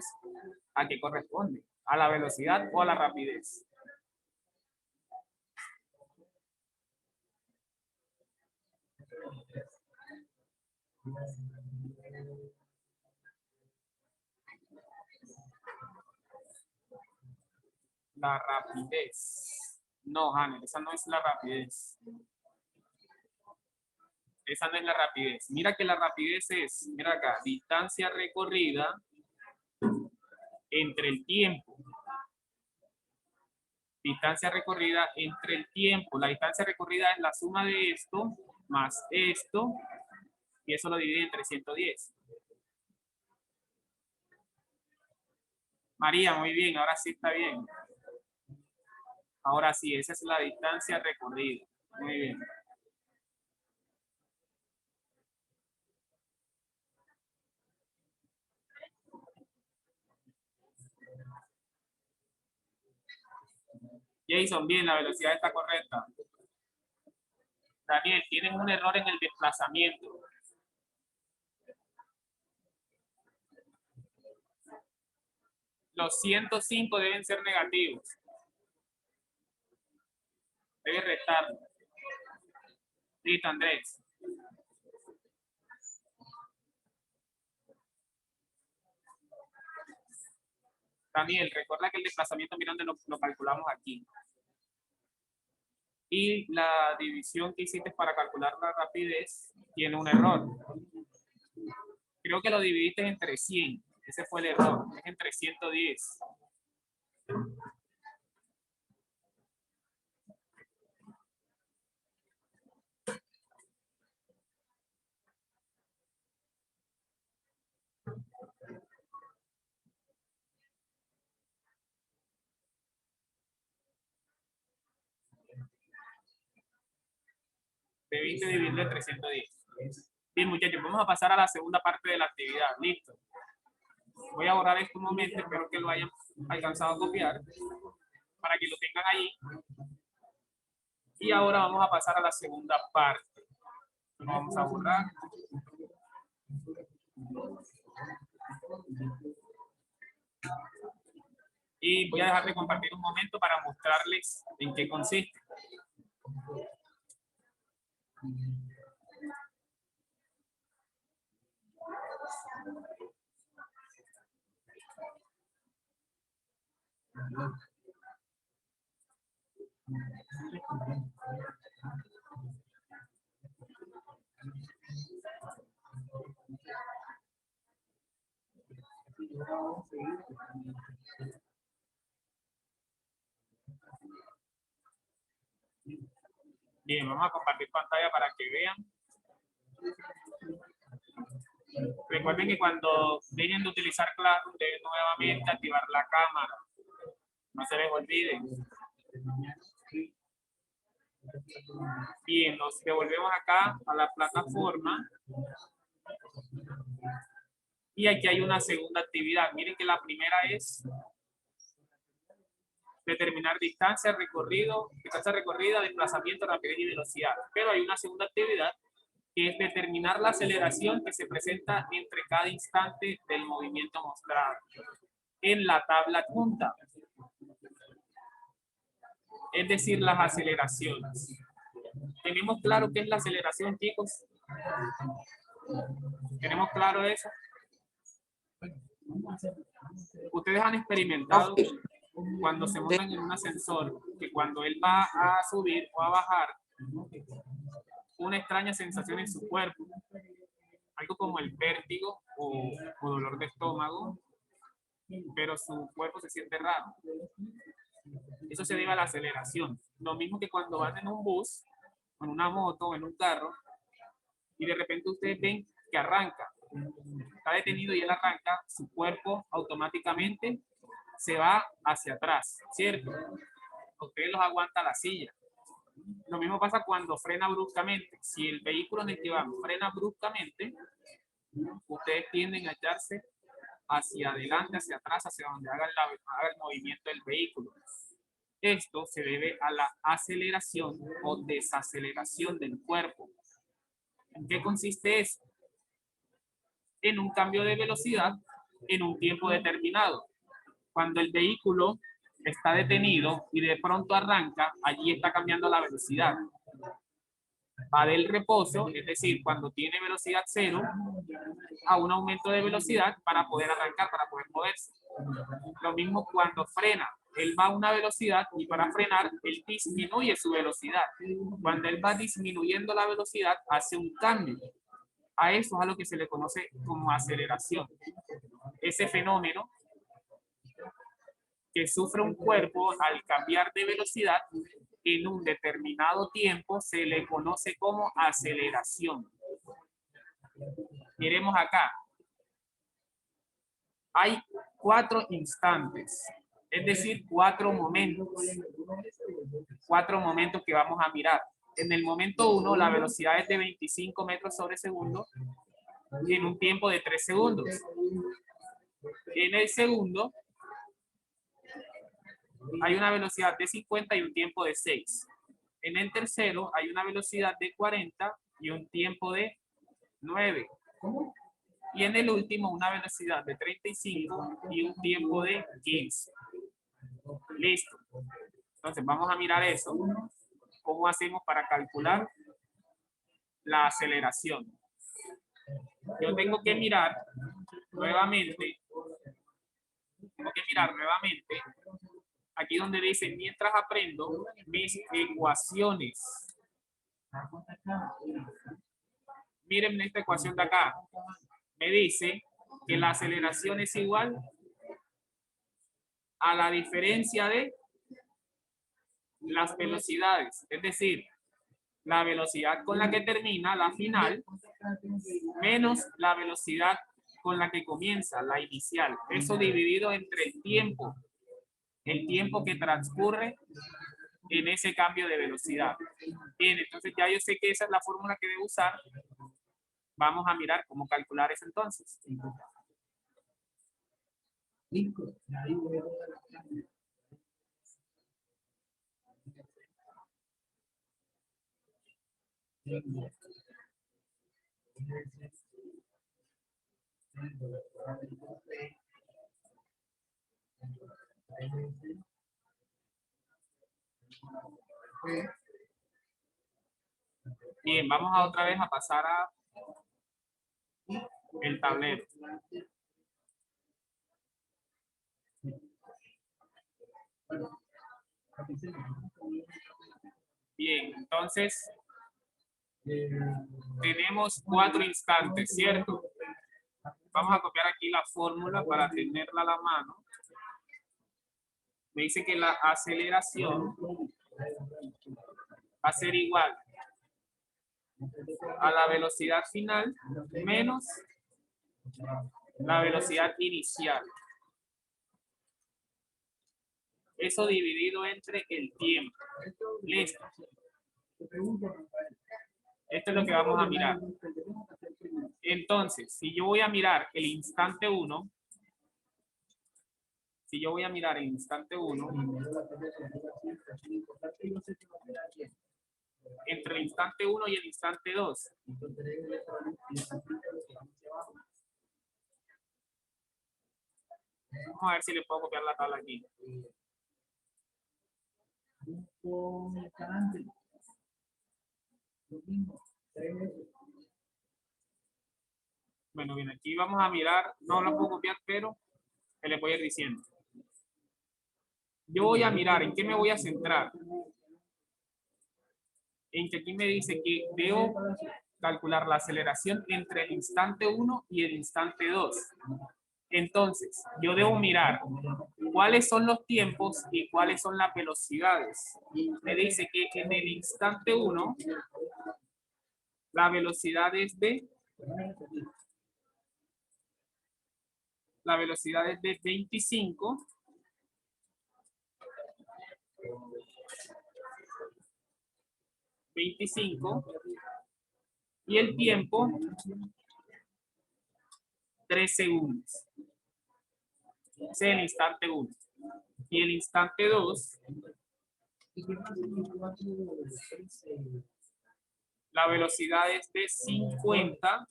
¿a qué corresponde? ¿A la velocidad o a la rapidez? La rapidez. No, Hanner, esa no es la rapidez. Esa no es la rapidez. Mira que la rapidez es, mira acá, distancia recorrida entre el tiempo. Distancia recorrida entre el tiempo. La distancia recorrida es la suma de esto más esto, y eso lo divide entre 110. María, muy bien, ahora sí está bien. Ahora sí, esa es la distancia recorrida. Muy bien. Jason, bien, la velocidad está correcta. Daniel, tienes un error en el desplazamiento. Los 105 deben ser negativos. Debe restar. Listo, Andrés. Daniel, recuerda que el desplazamiento, mira donde lo calculamos aquí. Y la división que hiciste para calcular la rapidez tiene un error. Creo que lo dividiste entre 100. Ese fue el error. Es entre 110. Debiste dividirlo entre 110. Bien, muchachos, vamos a pasar a la segunda parte de la actividad. Listo. Voy a borrar esto un momento, espero que lo hayan alcanzado a copiar para que lo tengan ahí. Y ahora vamos a pasar a la segunda parte. Lo vamos a borrar. Y voy a dejar de compartir un momento para mostrarles en qué consiste. Bien, vamos a compartir pantalla para que vean. Recuerden que cuando dejen de utilizar Classroom deben nuevamente activar la cámara. No se les olvide. Bien, nos devolvemos acá a la plataforma. Y aquí hay una segunda actividad. Miren que la primera es determinar distancia recorrida, desplazamiento, rapidez y velocidad. Pero hay una segunda actividad que es determinar la aceleración que se presenta entre cada instante del movimiento mostrado en la tabla adjunta. Es decir, las aceleraciones. ¿Tenemos claro qué es la aceleración, chicos? ¿Tenemos claro eso? Ustedes han experimentado cuando se montan en un ascensor que cuando él va a subir o a bajar, una extraña sensación en su cuerpo, algo como el vértigo o dolor de estómago, pero su cuerpo se siente raro. Eso se debe a la aceleración. Lo mismo que cuando van en un bus, en una moto o en un carro, y de repente ustedes ven que arranca. Está detenido y él arranca, su cuerpo automáticamente se va hacia atrás, ¿cierto? Ustedes los aguanta la silla. Lo mismo pasa cuando frena bruscamente. Si el vehículo en el que van frena bruscamente, ustedes tienden a echarse hacia adelante, hacia atrás, hacia donde haga el movimiento del vehículo. Esto se debe a la aceleración o desaceleración del cuerpo. ¿En qué consiste eso? En un cambio de velocidad en un tiempo determinado. Cuando el vehículo está detenido y de pronto arranca, allí está cambiando la velocidad. Va del reposo, es decir, cuando tiene velocidad cero, a un aumento de velocidad para poder arrancar, para poder moverse. Lo mismo cuando frena. Él va a una velocidad y para frenar, él disminuye su velocidad. Cuando él va disminuyendo la velocidad, hace un cambio. A eso es a lo que se le conoce como aceleración. Ese fenómeno que sufre un cuerpo al cambiar de velocidad en un determinado tiempo se le conoce como aceleración. Miremos acá. Hay 4 instantes, es decir, 4 momentos. 4 momentos que vamos a mirar. En el momento 1, la velocidad es de 25 metros sobre segundo y en un tiempo de 3 segundos. En el segundo, hay una velocidad de 50 y un tiempo de 6. En el tercero, hay una velocidad de 40 y un tiempo de 9. Y en el último, una velocidad de 35 y un tiempo de 15. Listo. Entonces, vamos a mirar eso. ¿Cómo hacemos para calcular la aceleración? Yo tengo que mirar nuevamente. Aquí donde dice, mientras aprendo mis ecuaciones. Miren esta ecuación de acá. Me dice que la aceleración es igual a la diferencia de las velocidades. Es decir, la velocidad con la que termina la final menos la velocidad con la que comienza la inicial. Eso dividido entre el tiempo que transcurre en ese cambio de velocidad. Bien, entonces ya yo sé que esa es la fórmula que debo usar. Vamos a mirar cómo calcular eso entonces. Bien, vamos a otra vez a pasar a el tablero. Bien, entonces tenemos 4 instantes, ¿cierto? Vamos a copiar aquí la fórmula para tenerla a la mano. Me dice que la aceleración va a ser igual a la velocidad final menos la velocidad inicial. Eso dividido entre el tiempo. Listo. Esto es lo que vamos a mirar. Entonces, si yo voy a mirar el instante 1, entre el instante 1 y el instante 2, vamos a ver si le puedo copiar la tabla aquí. Bueno, bien, aquí vamos a mirar, no lo puedo copiar, pero se le voy a ir diciendo. Yo voy a mirar, ¿en qué me voy a centrar? En que aquí me dice que debo calcular la aceleración entre el instante 1 y el instante 2. Entonces, yo debo mirar cuáles son los tiempos y cuáles son las velocidades. Me dice que en el instante 1, la velocidad es de 25. Y el tiempo 3 segundos. Ese es el instante 1. Y el instante 2, la velocidad es de 50.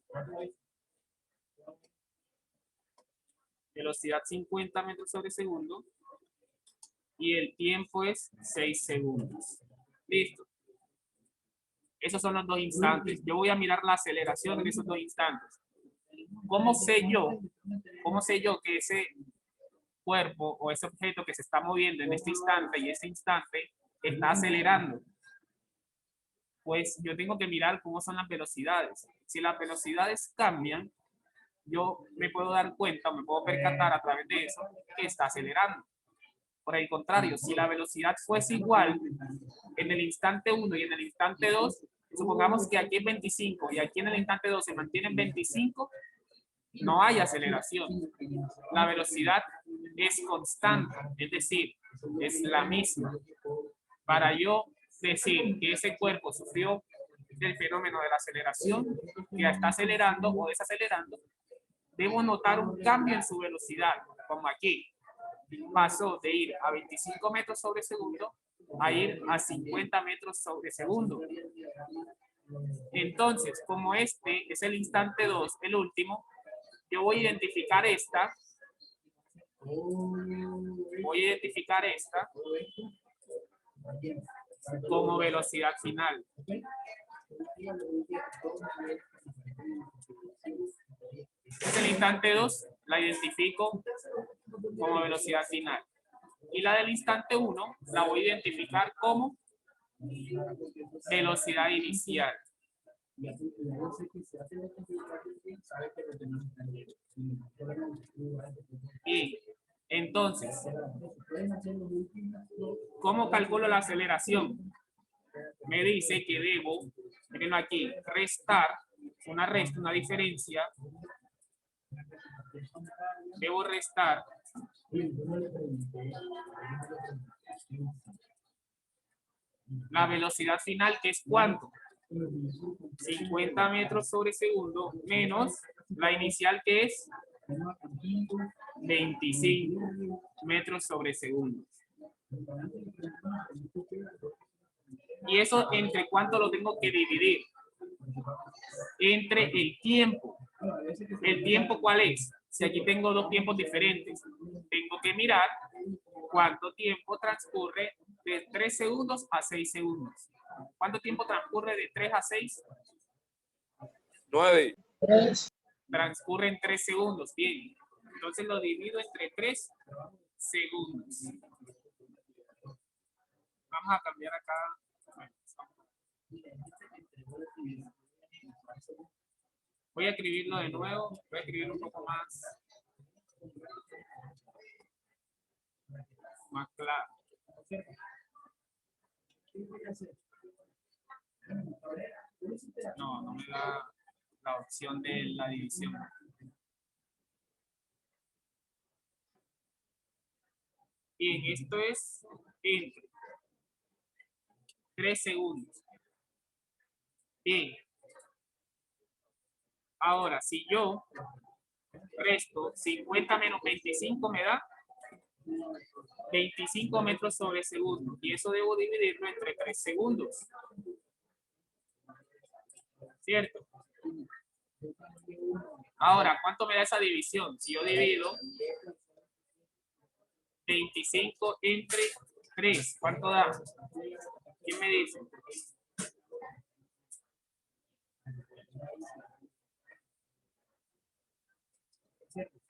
Velocidad 50 metros sobre segundo. Y el tiempo es 6 segundos. Listo. Esos son los dos instantes. Yo voy a mirar la aceleración en esos dos instantes. ¿Cómo sé yo que ese cuerpo o ese objeto que se está moviendo en este instante y ese instante está acelerando? Pues yo tengo que mirar cómo son las velocidades. Si las velocidades cambian, yo me puedo dar cuenta, me puedo percatar a través de eso que está acelerando. Por el contrario, si la velocidad fuese igual en el instante 1 y en el instante 2, supongamos que aquí es 25 y aquí en el instante 2 se mantiene en 25, no hay aceleración. La velocidad es constante, es decir, es la misma. Para yo decir que ese cuerpo sufrió del fenómeno de la aceleración, que está acelerando o desacelerando, debo notar un cambio en su velocidad, como aquí. Pasó de ir a 25 metros sobre segundo a ir a 50 metros sobre segundo. Entonces, como este es el instante 2, el último, yo voy a identificar esta. Como velocidad final. Es el instante 2, la identifico como velocidad final. Y la del instante 1 la voy a identificar como velocidad inicial. Y entonces, ¿cómo calculo la aceleración? Me dice que debo, miren aquí, restar, una diferencia. Debo restar la velocidad final, que es ¿cuánto? 50 metros sobre segundo menos la inicial, que es 25 metros sobre segundo. Y eso, ¿entre cuánto lo tengo que dividir? Entre el tiempo. ¿El tiempo cuál es? Si aquí tengo dos tiempos diferentes, tengo que mirar cuánto tiempo transcurre de 3 segundos a 6 segundos. ¿Cuánto tiempo transcurre de 3 a 6? 9. Transcurre en 3 segundos. Bien. Entonces lo divido entre 3 segundos. Vamos a cambiar acá. Voy a escribirlo de nuevo, voy a escribirlo un poco más claro. No, no me da la opción de la división. Bien, esto es entre 3 segundos. Bien. Ahora, si yo resto 50 menos 25 me da 25 metros sobre segundo. Y eso debo dividirlo entre 3 segundos. ¿Cierto? Ahora, ¿cuánto me da esa división? Si yo divido 25 entre 3, ¿cuánto da? ¿Quién me dice?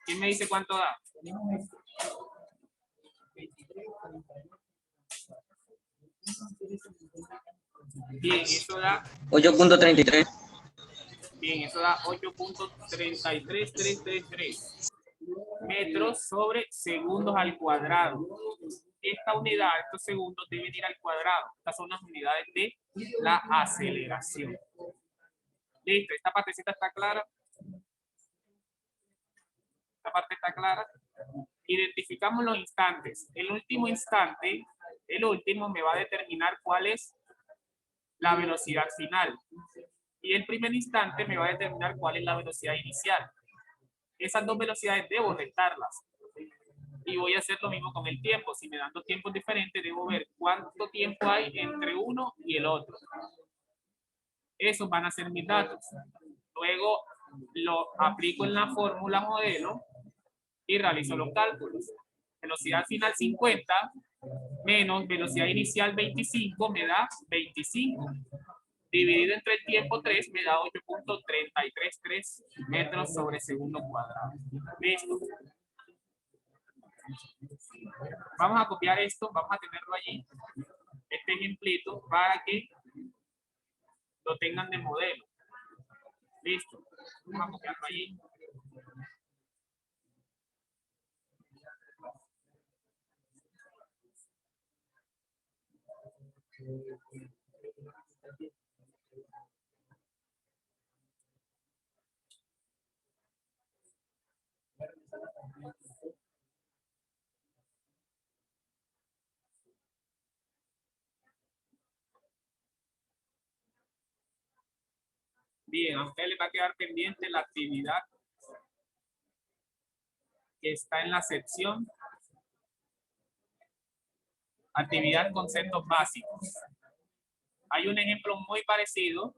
¿Quién me dice cuánto da? Bien, eso da 8.33. Bien, eso da 8.33333 metros sobre segundos al cuadrado. Esta unidad, estos segundos deben ir al cuadrado. Estas son las unidades de la aceleración. Listo, esta partecita está clara. Esta parte está clara. Identificamos los instantes. El último instante, el último me va a determinar cuál es la velocidad final. Y el primer instante me va a determinar cuál es la velocidad inicial. Esas dos velocidades debo restarlas. Y voy a hacer lo mismo con el tiempo. Si me dan dos tiempos diferentes, debo ver cuánto tiempo hay entre uno y el otro. Esos van a ser mis datos. Luego lo aplico en la fórmula modelo y realizo los cálculos. Velocidad final 50 menos velocidad inicial 25 me da 25. Dividido entre el tiempo 3 me da 8.333 metros sobre segundo cuadrado. Listo. Vamos a copiar esto, vamos a tenerlo allí, este ejemplito, para que lo tengan de modelo. Listo. Vamos a copiarlo allí. Bien, a usted le va a quedar pendiente la actividad que está en la sección actividad conceptos básicos. Hay un ejemplo muy parecido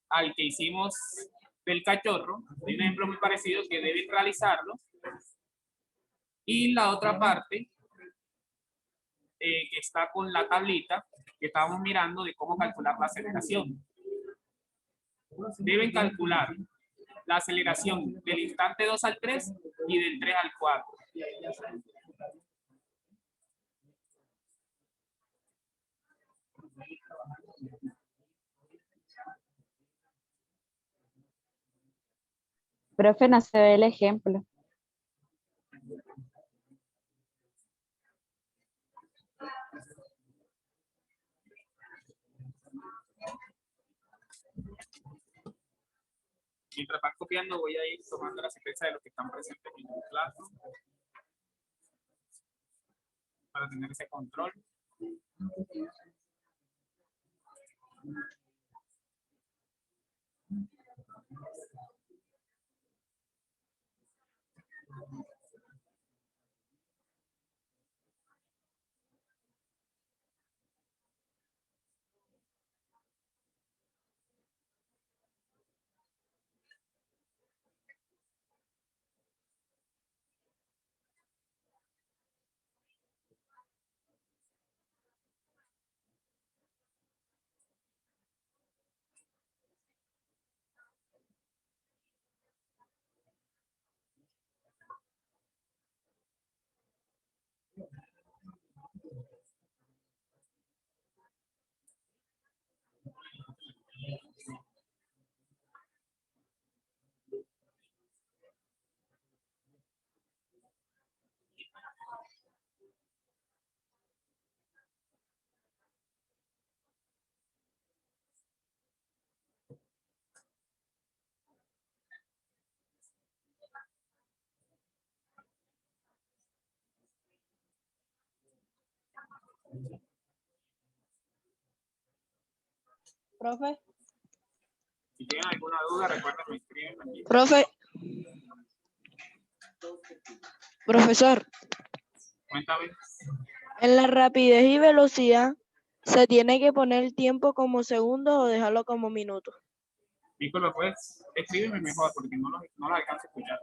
al que hicimos del cachorro. Hay un ejemplo muy parecido que deben realizarlo. Y la otra parte que está con la tablita que estábamos mirando de cómo calcular la aceleración. Deben calcular la aceleración del instante 2 al 3 y del 3 al 4. Profe, no se ve el ejemplo. Mientras van copiando, voy a ir tomando la secuencia de los que están presentes en el plato para tener ese control. Profe, Si tienen alguna duda, recuerden, me escriben aquí. profe. Profesor, Cuéntame. en la rapidez y velocidad, ¿se tiene que poner el tiempo como segundos o dejarlo como minutos? Nicolás, pues, escríbeme mejor porque no lo alcanzo a escuchar.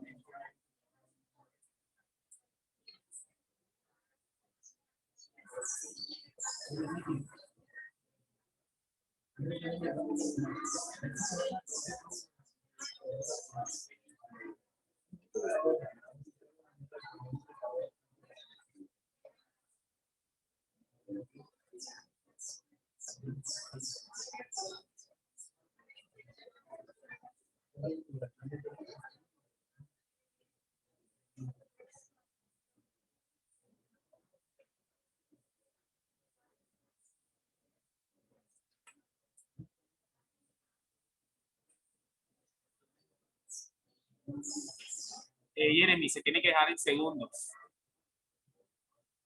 Jeremy, se tiene que dejar en segundos.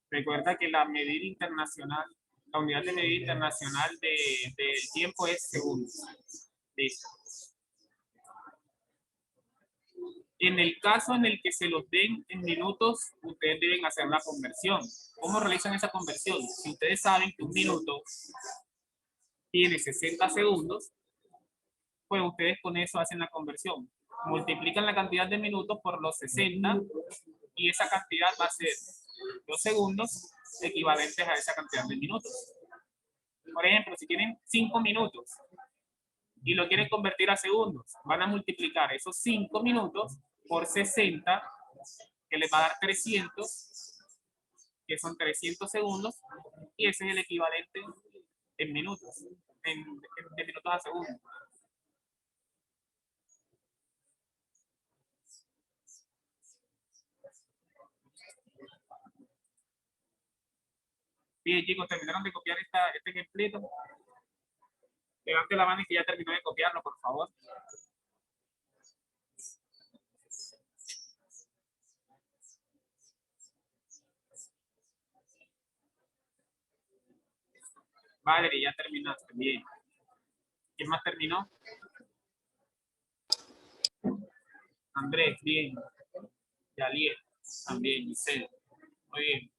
Recuerda que la medida internacional, la unidad de medida internacional del tiempo es segundos. Listo. En el caso en el que se los den en minutos, ustedes deben hacer la conversión. ¿Cómo realizan esa conversión? Si ustedes saben que un minuto tiene 60 segundos, pues ustedes con eso hacen la conversión. Multiplican la cantidad de minutos por los 60 y esa cantidad va a ser los segundos equivalentes a esa cantidad de minutos. Por ejemplo, si tienen 5 minutos y lo quieren convertir a segundos, van a multiplicar esos 5 minutos por 60, que les va a dar 300, que son 300 segundos, y ese es el equivalente en minutos, de minutos a segundos. Bien, chicos, ¿terminaron de copiar este ejemplito? Levante la mano y que ya terminó de copiarlo, por favor. Valerie, ya terminaste. Bien. ¿Quién más terminó? Andrés, bien. Yaliel, también. Giselle. Muy bien.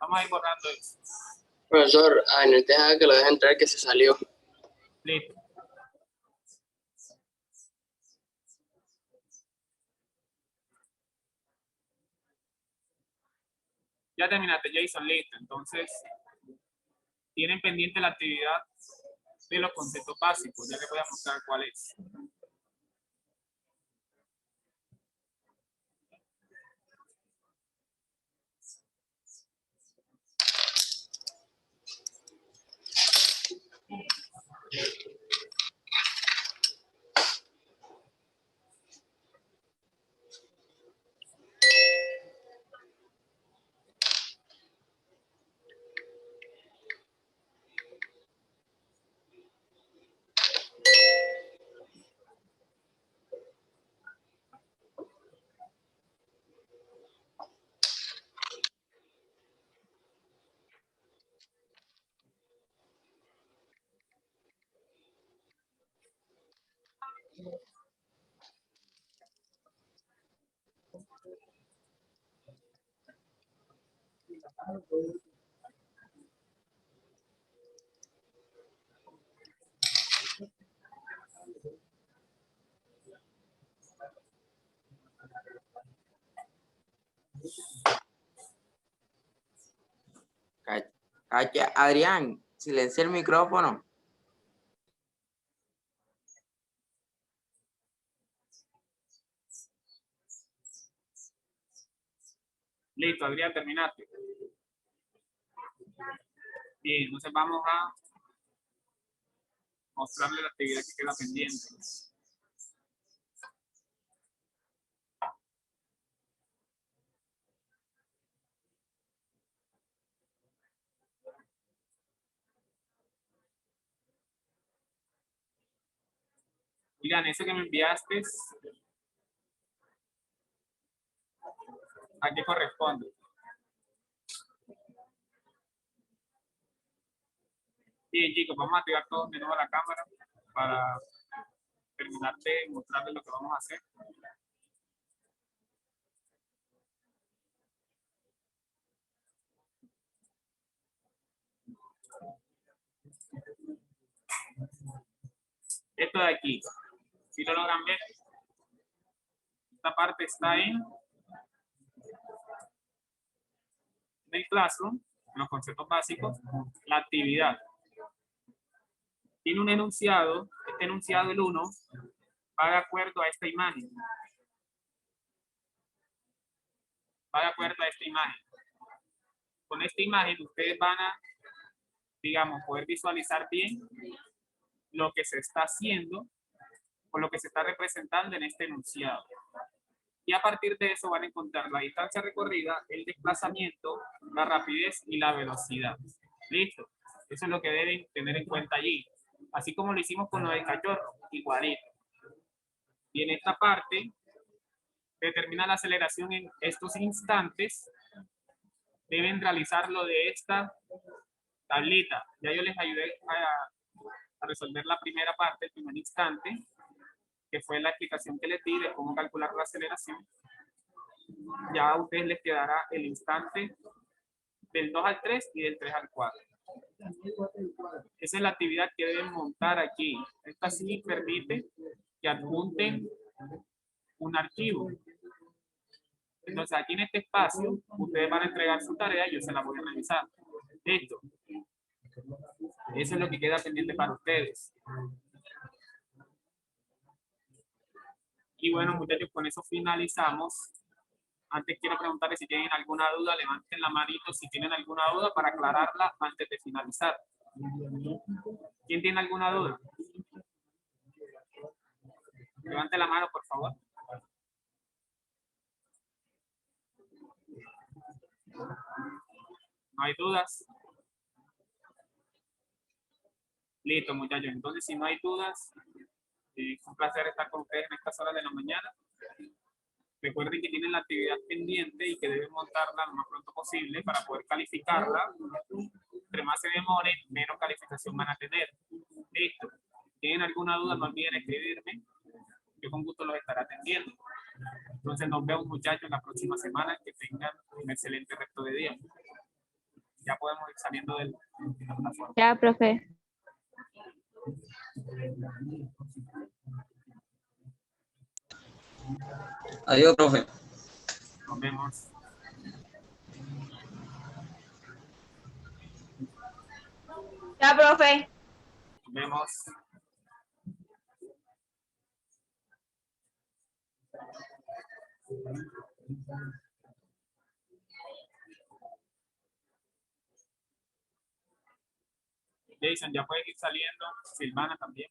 Vamos a ir borrando eso. Profesor, a ver, deja que lo deje entrar que se salió. Listo. Ya terminaste, Jason, listo. Entonces, tienen pendiente la actividad de los conceptos básicos. Ya les voy a mostrar cuál es. Adrián, silencia el micrófono. Listo, Adrián, terminaste. Bien, entonces vamos a mostrarle la actividad que queda pendiente. Miren, ese que me enviaste, ¿a qué corresponde? Bien, chicos, vamos a activar todos de nuevo la cámara para terminar de mostrarles lo que vamos a hacer. Esto de aquí, si lo logran ver, esta parte está en el Classroom, en los conceptos básicos, la actividad. Tiene un enunciado, este enunciado, el 1, va de acuerdo a esta imagen. Va de acuerdo a esta imagen. Con esta imagen ustedes van a, digamos, poder visualizar bien lo que se está haciendo o lo que se está representando en este enunciado. Y a partir de eso van a encontrar la distancia recorrida, el desplazamiento, la rapidez y la velocidad. ¿Listo? Eso es lo que deben tener en cuenta allí. Así como lo hicimos con lo del cachorro, igualito. Y en esta parte, determina la aceleración en estos instantes. Deben realizarlo de esta tablita. Ya yo les ayudé a resolver la primera parte, el primer instante, que fue la explicación que les di de cómo calcular la aceleración. Ya a ustedes les quedará el instante del 2 al 3 y del 3 al 4. Esa es la actividad que deben montar aquí. Esta sí permite que adjunten un archivo. Entonces aquí en este espacio ustedes van a entregar su tarea y yo se la voy a revisar. Listo. Eso es lo que queda pendiente para ustedes. Y bueno, muchachos, con eso finalizamos. Antes quiero preguntarles si tienen alguna duda, levanten la manito si tienen alguna duda para aclararla antes de finalizar. ¿Quién tiene alguna duda? Levante la mano, por favor. ¿No hay dudas? Listo, muchachos. Entonces, si no hay dudas, es un placer estar con ustedes en estas horas de la mañana. Recuerden que tienen la actividad pendiente y que deben montarla lo más pronto posible para poder calificarla. Entre más se demore, menos calificación van a tener. Listo. Si tienen alguna duda, no olviden escribirme. Yo con gusto los estaré atendiendo. Entonces nos vemos, muchachos, la próxima semana. Que tengan un excelente resto de día. Ya podemos ir saliendo de la plataforma. Ya, profe. Adiós, profe. Nos vemos. Ya, profe. Nos vemos. Jason, ya puede ir saliendo. Silvana también.